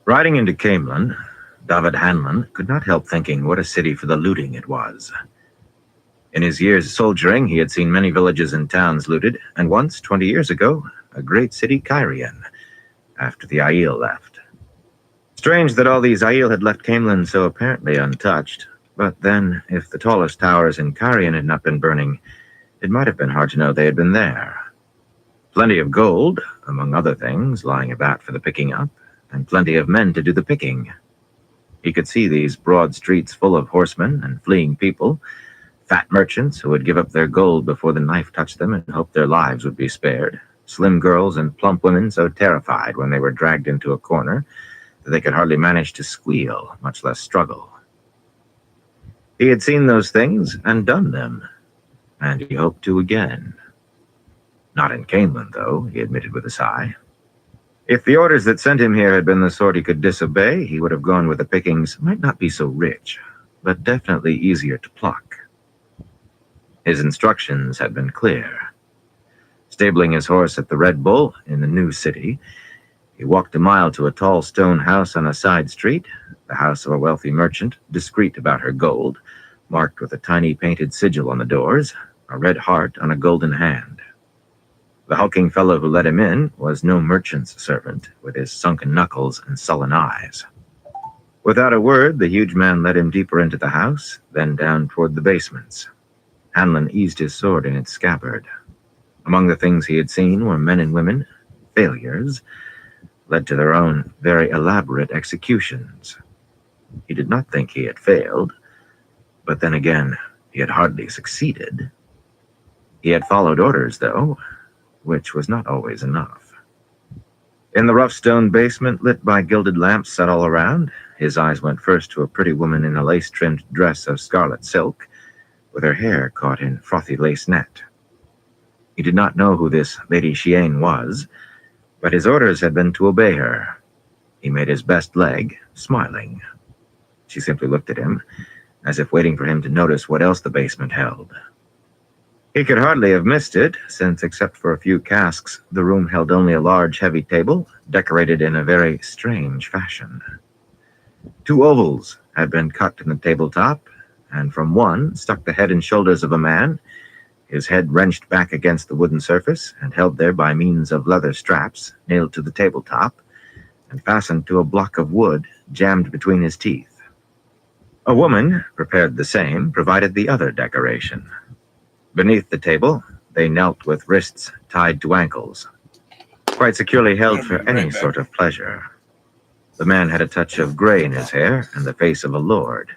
S1: Riding into Camelin, David Hanlon could not help thinking what a city for the looting it was. In his years soldiering, he had seen many villages and towns looted, and once, 20 years ago, a great city, Cairhien, after the Aiel left. Strange that all these Aiel had left Camelin so apparently untouched, but then, if the tallest towers in Cairhien had not been burning, it might have been hard to know they had been there. Plenty of gold, among other things, lying about for the picking up, and plenty of men to do the picking. He could see these broad streets full of horsemen and fleeing people, fat merchants who would give up their gold before the knife touched them and hope their lives would be spared, slim girls and plump women so terrified when they were dragged into a corner that they could hardly manage to squeal, much less struggle. He had seen those things and done them, and he hoped to again. Not in Camelin, though, he admitted with a sigh. If the orders that sent him here had been the sort he could disobey, he would have gone where the pickings might not be so rich, but definitely easier to pluck. His instructions had been clear. Stabling his horse at the Red Bull in the new city, he walked a mile to a tall stone house on a side street, the house of a wealthy merchant, discreet about her gold, marked with a tiny painted sigil on the doors, a red heart on a golden hand. The hulking fellow who let him in was no merchant's servant, with his sunken knuckles and sullen eyes. Without a word, the huge man led him deeper into the house, then down toward the basements. Hanlon eased his sword in its scabbard. Among the things he had seen were men and women, failures, led to their own very elaborate executions. He did not think he had failed, but then again, he had hardly succeeded. He had followed orders, though, which was not always enough. In the rough stone basement, lit by gilded lamps set all around, his eyes went first to a pretty woman in a lace-trimmed dress of scarlet silk, with her hair caught in frothy lace net. He did not know who this Lady Shiane was, but his orders had been to obey her. He made his best leg, smiling. She simply looked at him, as if waiting for him to notice what else the basement held. He could hardly have missed it, since except for a few casks, the room held only a large, heavy table, decorated in a very strange fashion. 2 ovals had been cut in the tabletop, and from one stuck the head and shoulders of a man, his head wrenched back against the wooden surface and held there by means of leather straps nailed to the tabletop and fastened to a block of wood jammed between his teeth. A woman, prepared the same, provided the other decoration. Beneath the table, they knelt with wrists tied to ankles, quite securely held for any sort of pleasure. The man had a touch of gray in his hair and the face of a lord,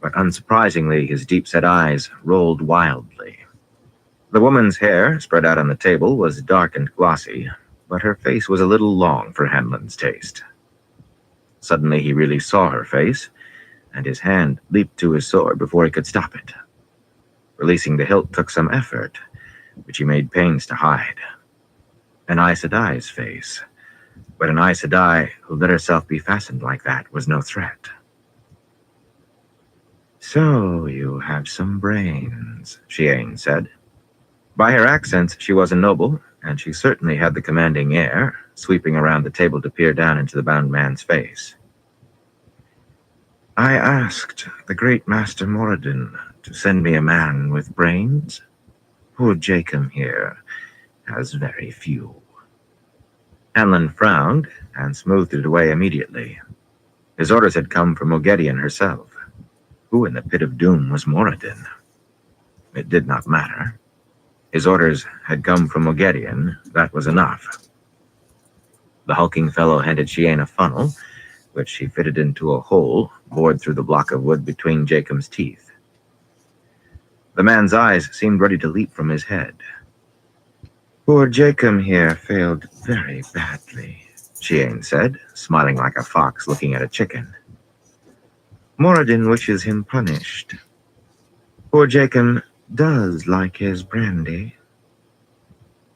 S1: but unsurprisingly, his deep-set eyes rolled wildly. The woman's hair, spread out on the table, was dark and glossy, but her face was a little long for Hanlon's taste. Suddenly he really saw her face, and his hand leaped to his sword before he could stop it. Releasing the hilt took some effort, which he made pains to hide. An Aes Sedai's face, but an Aes Sedai who let herself be fastened like that was no threat. "So you have some brains," Shiane said. By her accents, she was a noble, and she certainly had the commanding air, sweeping around the table to peer down into the bound man's face. I asked the great Master Moradin to send me a man with brains. Poor Jacob here has very few. Hanlon frowned and smoothed it away immediately. His orders had come from Mogedion herself. Who in the pit of doom was Moradin? It did not matter. His orders had come from Mogedion. That was enough. The hulking fellow handed Chiane a funnel, which she fitted into a hole bored through the block of wood between Jacob's teeth. The man's eyes seemed ready to leap from his head. Poor Jacob here failed very badly, Chiane said, smiling like a fox looking at a chicken. Moradin wishes him punished. Poor Jacob does like his brandy.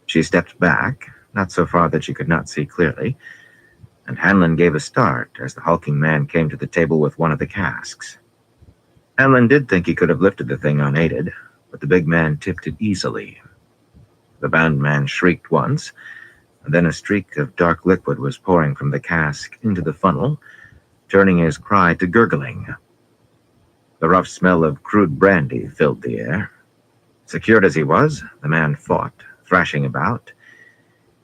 S1: She stepped back, not so far that she could not see clearly, and Hanlon gave a start as the hulking man came to the table with one of the casks. Hanlon did think he could have lifted the thing unaided, but the big man tipped it easily. The bound man shrieked once, and then a streak of dark liquid was pouring from the cask into the funnel, turning his cry to gurgling. The rough smell of crude brandy filled the air. Secured as he was, the man fought, thrashing about,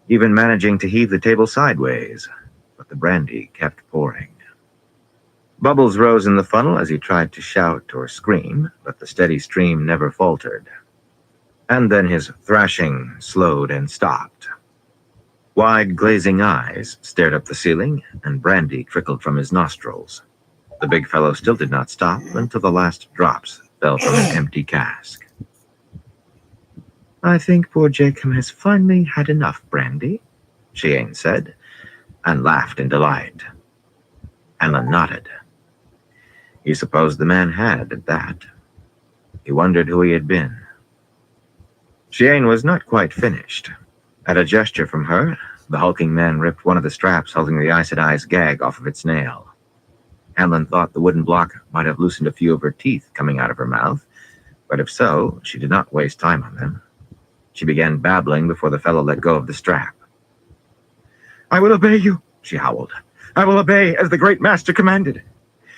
S1: even managing to heave the table sideways, but the brandy kept pouring. Bubbles rose in the funnel as he tried to shout or scream, but the steady stream never faltered. And then his thrashing slowed and stopped. Wide, glazing eyes stared up the ceiling, and brandy trickled from his nostrils. The big fellow still did not stop until the last drops fell from an empty cask. I think poor Jacob has finally had enough brandy, Chiane said, and laughed in delight. Hanlon nodded. He supposed the man had, at that. He wondered who he had been. Chiane was not quite finished. At a gesture from her, the hulking man ripped one of the straps holding the Aes Sedai's gag off of its nail. Hanlon thought the wooden block might have loosened a few of her teeth coming out of her mouth, but if so, she did not waste time on them. She began babbling before the fellow let go of the strap. I will obey you, she howled. I will obey as the great master commanded.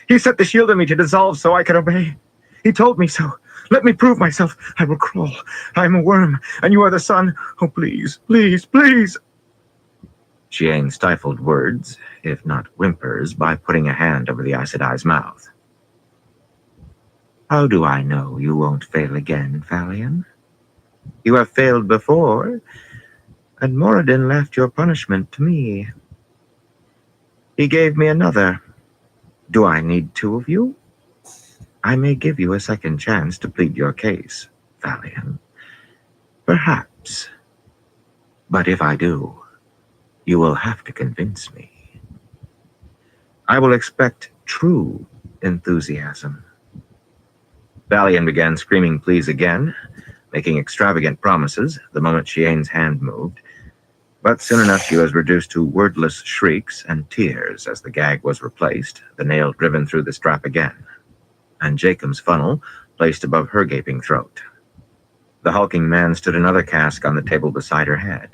S1: He set the shield on me to dissolve so I could obey. He told me so. Let me prove myself. I will crawl. I am a worm, and you are the sun. Oh, please, please, please. Chiane stifled words, if not whimpers, by putting a hand over the Aes Sedai's mouth. How do I know you won't fail again, Valian? You have failed before, and Moradin left your punishment to me. He gave me another. Do I need two of you? I may give you a second chance to plead your case, Valian. Perhaps. But if I do, you will have to convince me. I will expect true enthusiasm. Valian began screaming pleas again, making extravagant promises the moment Chiane's hand moved, but soon enough she was reduced to wordless shrieks and tears as the gag was replaced, the nail driven through the strap again, and Jacob's funnel placed above her gaping throat. The hulking man stood another cask on the table beside her head.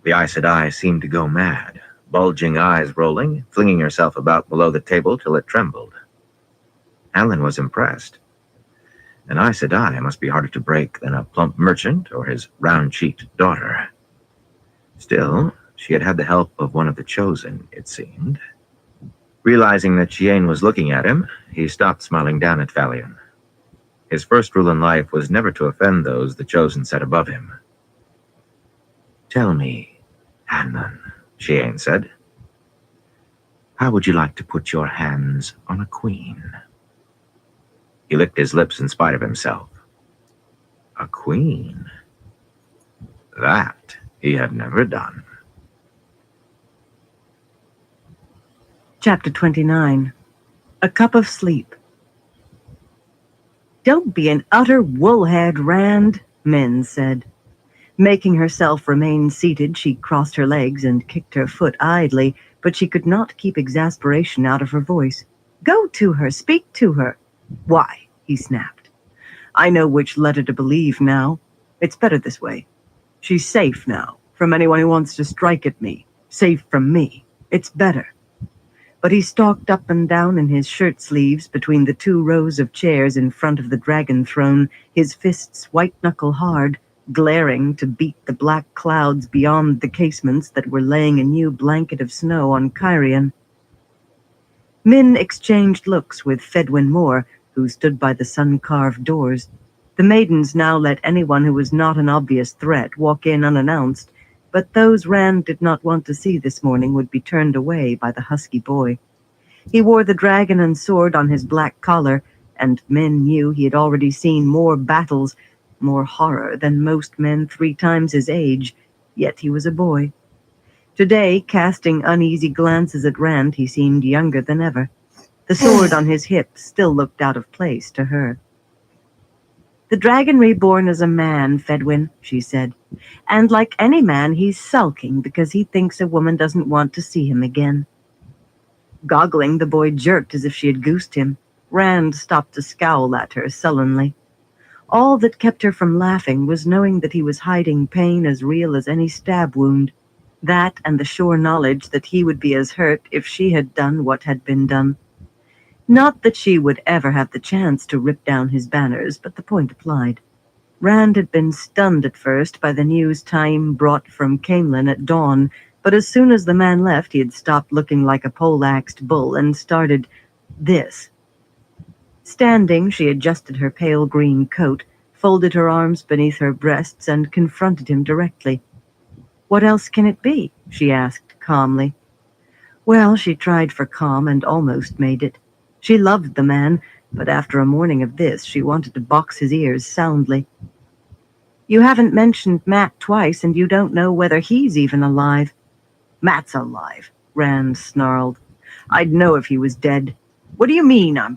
S1: The Aes Sedai seemed to go mad, bulging eyes rolling, flinging herself about below the table till it trembled. Hanlon was impressed. An Aes Sedai must be harder to break than a plump merchant or his round-cheeked daughter. Still, she had had the help of one of the chosen, it seemed. Realizing that Chiane was looking at him, he stopped smiling down at Valian. His first rule in life was never to offend those the chosen set above him. Tell me, Hanlon, Chiane said, how would you like to put your hands on a queen? He licked his lips in spite of himself. A queen? That he had never done.
S2: Chapter 29. A Cup of Sleep. Don't be an utter woolhead, Rand, Min said. Making herself remain seated, she crossed her legs and kicked her foot idly, but she could not keep exasperation out of her voice. Go to her, speak to her. Why? He snapped. I know which letter to believe now. It's better this way. She's safe now, from anyone who wants to strike at me. Safe from me. It's better. But he stalked up and down in his shirt sleeves between the 2 rows of chairs in front of the dragon throne, his fists white-knuckle hard, glaring to beat the black clouds beyond the casements that were laying a new blanket of snow on Kyrian. Min exchanged looks with Fedwin Moore, who stood by the sun-carved doors. The maidens now let anyone who was not an obvious threat walk in unannounced, but those Rand did not want to see this morning would be turned away by the husky boy. He wore the dragon and sword on his black collar, and Min knew he had already seen more battles, more horror than most men 3 times his age, yet he was a boy. Today, casting uneasy glances at Rand, he seemed younger than ever. The sword on his hip still looked out of place to her. "The dragon reborn is a man, Fedwin," she said. "And like any man, he's sulking because he thinks a woman doesn't want to see him again." Goggling, the boy jerked as if she had goosed him. Rand stopped to scowl at her sullenly. All that kept her from laughing was knowing that he was hiding pain as real as any stab wound. That and the sure knowledge that he would be as hurt if she had done what had been done. Not that she would ever have the chance to rip down his banners, but the point applied. Rand had been stunned at first by the news Time brought from Camelin at dawn, but as soon as the man left, he had stopped looking like a pole-axed bull and started this. Standing, she adjusted her pale green coat, folded her arms beneath her breasts, and confronted him directly. "What else can it be?" she asked calmly. Well, she tried for calm and almost made it. She loved the man, but after a morning of this, she wanted to box his ears soundly. "You haven't mentioned Matt twice, and you don't know whether he's even alive." "Matt's alive," Rand snarled. "I'd know if he was dead. What do you mean I'm—"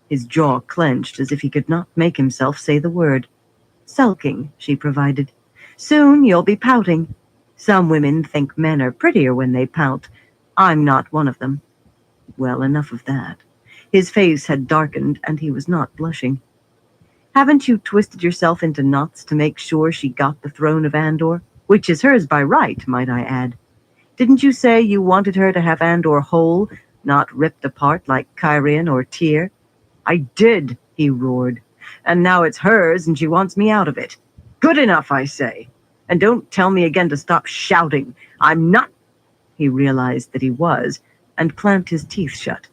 S2: His jaw clenched as if he could not make himself say the word. "Sulking," she provided. "Soon you'll be pouting. Some women think men are prettier when they pout. I'm not one of them." Well, enough of that. His face had darkened, and he was not blushing. "Haven't you twisted yourself into knots to make sure she got the throne of Andor? Which is hers by right, might I add. Didn't you say you wanted her to have Andor whole, not ripped apart like Kyrian or Tyr?" "I did," he roared. "And now it's hers, and she wants me out of it. Good enough, I say. And don't tell me again to stop shouting. I'm not—" He realized that he was, and clamped his teeth shut.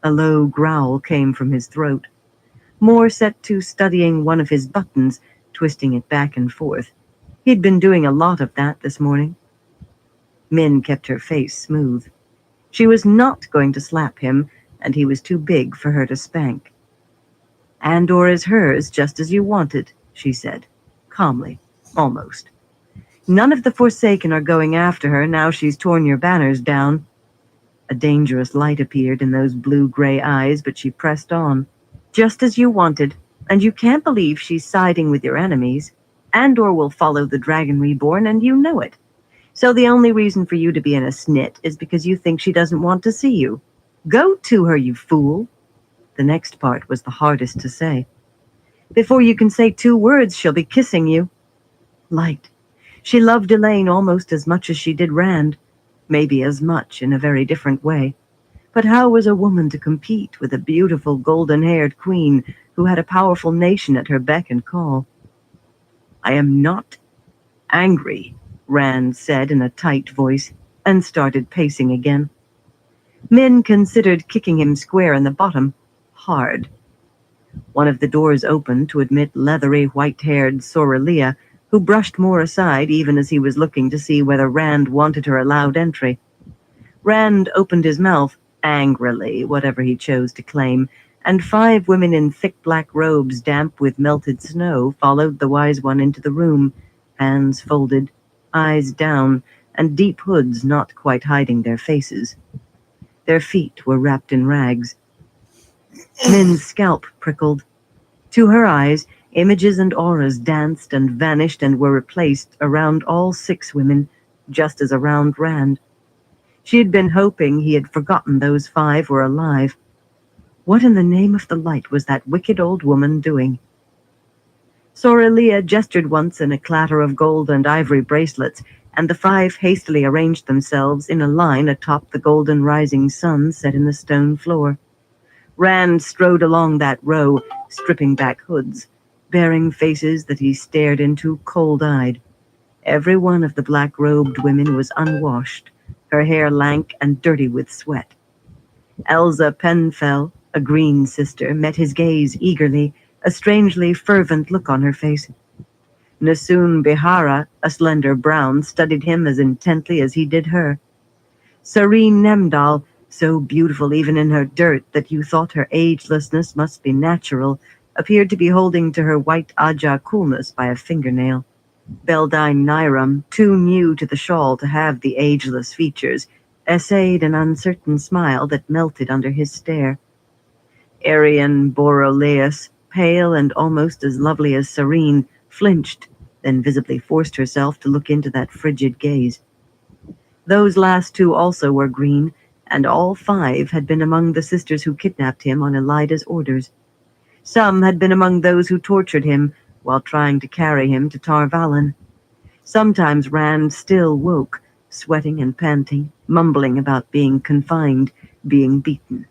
S2: A low growl came from his throat. Moore set to studying one of his buttons, twisting it back and forth. He'd been doing a lot of that this morning. Min kept her face smooth. She was not going to slap him, and he was too big for her to spank. "Andor is hers, just as you wanted," she said, calmly, almost. "None of the Forsaken are going after her now she's torn your banners down." A dangerous light appeared in those blue-gray eyes, but she pressed on. "Just as you wanted, and you can't believe she's siding with your enemies. Andor will follow the Dragon Reborn, and you know it. So the only reason for you to be in a snit is because you think she doesn't want to see you. Go to her, you fool." The next part was the hardest to say. "Before you can say 2 words, she'll be kissing you." Light. She loved Elaine almost as much as she did Rand, maybe as much in a very different way. But how was a woman to compete with a beautiful golden-haired queen who had a powerful nation at her beck and call? "I am not angry," Rand said in a tight voice, and started pacing again. Min considered kicking him square in the bottom, hard. One of the doors opened to admit leathery, white-haired Soralia, who brushed Moore aside even as he was looking to see whether Rand wanted her allowed entry. Rand opened his mouth, angrily, whatever he chose to claim, and 5 women in thick black robes damp with melted snow followed the wise one into the room, hands folded, eyes down, and deep hoods not quite hiding their faces. Their feet were wrapped in rags. Min's scalp prickled. To her eyes, images and auras danced and vanished and were replaced around all 6 women, just as around Rand. She had been hoping he had forgotten those 5 were alive. What in the name of the light was that wicked old woman doing? Sorelia gestured once in a clatter of gold and ivory bracelets, and the five hastily arranged themselves in a line atop the golden rising sun set in the stone floor. Rand strode along that row, stripping back hoods, bearing faces that he stared into cold-eyed. Every one of the black-robed women was unwashed, her hair lank and dirty with sweat. Elza Penfell, a green sister, met his gaze eagerly, a strangely fervent look on her face. Nasun Bihara, a slender brown, studied him as intently as he did her. Serene Nemdal, so beautiful even in her dirt that you thought her agelessness must be natural, appeared to be holding to her white Aja coolness by a fingernail. Beldine Nyram, too new to the shawl to have the ageless features, essayed an uncertain smile that melted under his stare. Arian Borroleus, pale and almost as lovely as Serene, flinched, then visibly forced herself to look into that frigid gaze. Those last two also were green, and all five had been among the sisters who kidnapped him on Elida's orders. Some had been among those who tortured him while trying to carry him to Tar Valon. Sometimes Rand still woke, sweating and panting, mumbling about being confined, being beaten.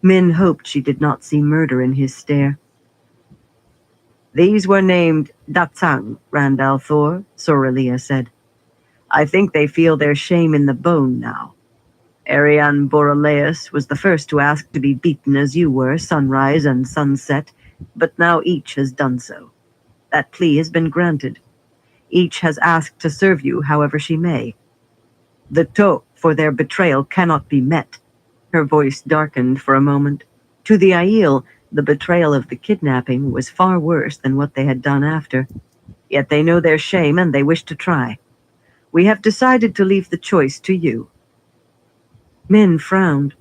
S2: Min hoped she did not see murder in his stare. "These were named Datsang, Rand al'Thor," Sorelia said. "I think they feel their shame in the bone now. Arian Borroleus was the first to ask to be beaten as you were, sunrise and sunset, but now each has done so. That plea has been granted. Each has asked to serve you however she may. The toll for their betrayal cannot be met." Her voice darkened for a moment. To the Aiel, the betrayal of the kidnapping was far worse than what they had done after. Yet they know their shame and they wish to try. We have decided to leave the choice to you. Min frowned.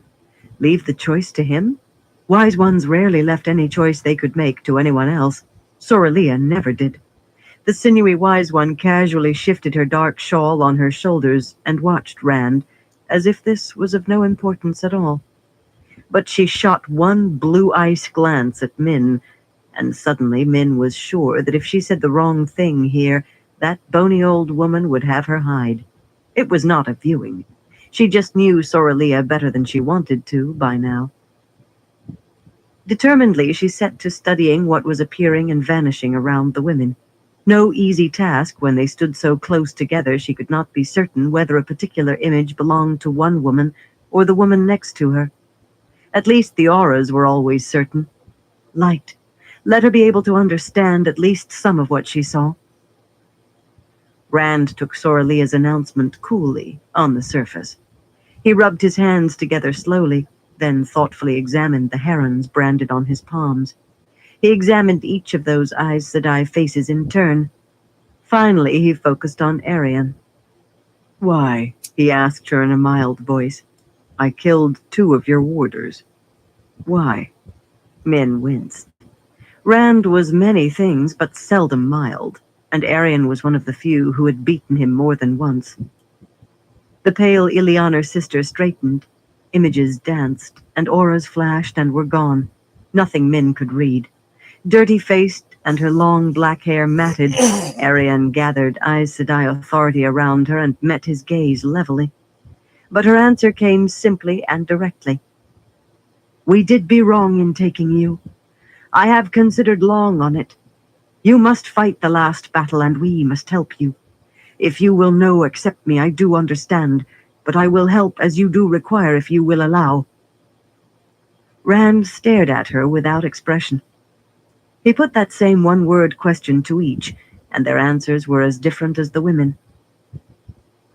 S2: Leave the choice to him? Wise ones rarely left any choice they could make to anyone else. Sorelia never did. The sinewy wise one casually shifted her dark shawl on her shoulders and watched Rand, as if this was of no importance at all. But she shot one blue ice glance at Min, and suddenly Min was sure that if she said the wrong thing here, that bony old woman would have her hide. It was not a viewing. She just knew Sorelia better than she wanted to by now. Determinedly, she set to studying what was appearing and vanishing around the women. No easy task when they stood so close together she could not be certain whether a particular image belonged to one woman or the woman next to her. At least the auras were always certain. Light. Let her be able to understand at least some of what she saw. Rand took Sorelia's announcement coolly, on the surface. He rubbed his hands together slowly, then thoughtfully examined the herons branded on his palms. He examined each of those Aes Sedai faces in turn. Finally, he focused on Arian. "Why?" he asked her in a mild voice. "I killed 2 of your warders." "Why?" Min winced. Rand was many things, but seldom mild, and Arian was one of the few who had beaten him more than once. The pale Ilianer sister straightened. Images danced, and auras flashed and were gone. Nothing Min could read. Dirty-faced and her long black hair matted, Arian gathered Aes Sedai authority around her and met his gaze levelly. But her answer came simply and directly. "We did be wrong in taking you. I have considered long on it. You must fight the last battle and we must help you. If you will no accept me, I do understand, but I will help as you do require if you will allow." Rand stared at her without expression. He put that same one-word question to each, and their answers were as different as the women.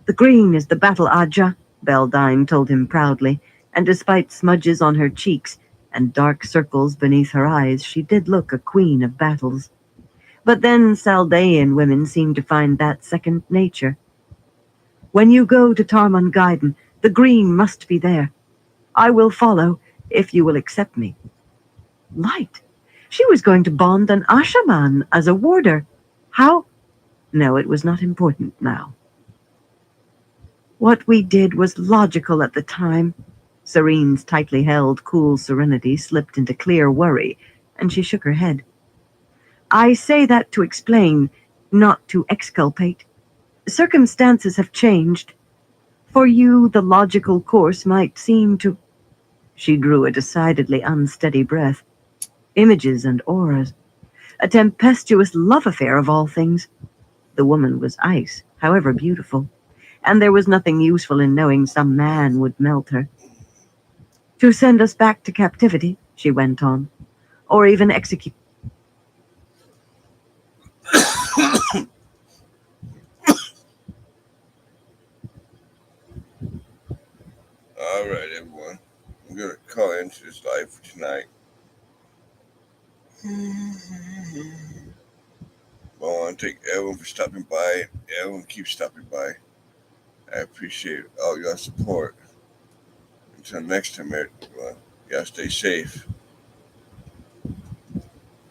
S2: "The green is the battle Aja," Beldine told him proudly, and despite smudges on her cheeks and dark circles beneath her eyes, she did look a queen of battles. But then Saldaean women seemed to find that second nature. "When you go to Tarmon Gaiden, the green must be there. I will follow, if you will accept me." Light! She was going to bond an Ashaman as a warder. How? No, it was not important now. "What we did was logical at the time." Serene's tightly held, cool serenity slipped into clear worry, and she shook her head. I say that to explain, not to exculpate. Circumstances have changed. For you, the logical course might seem to... She drew a decidedly unsteady breath. Images and auras. A tempestuous love affair of all things. The woman was ice, however beautiful, and there was nothing useful in knowing some man would melt her. To send us back to captivity, she went on, or even execute...
S3: All right, everyone. I'm going to call into this live for tonight. I want to thank everyone for stopping by. Everyone keeps stopping by. I appreciate all your support. Until next time, everyone, y'all stay safe.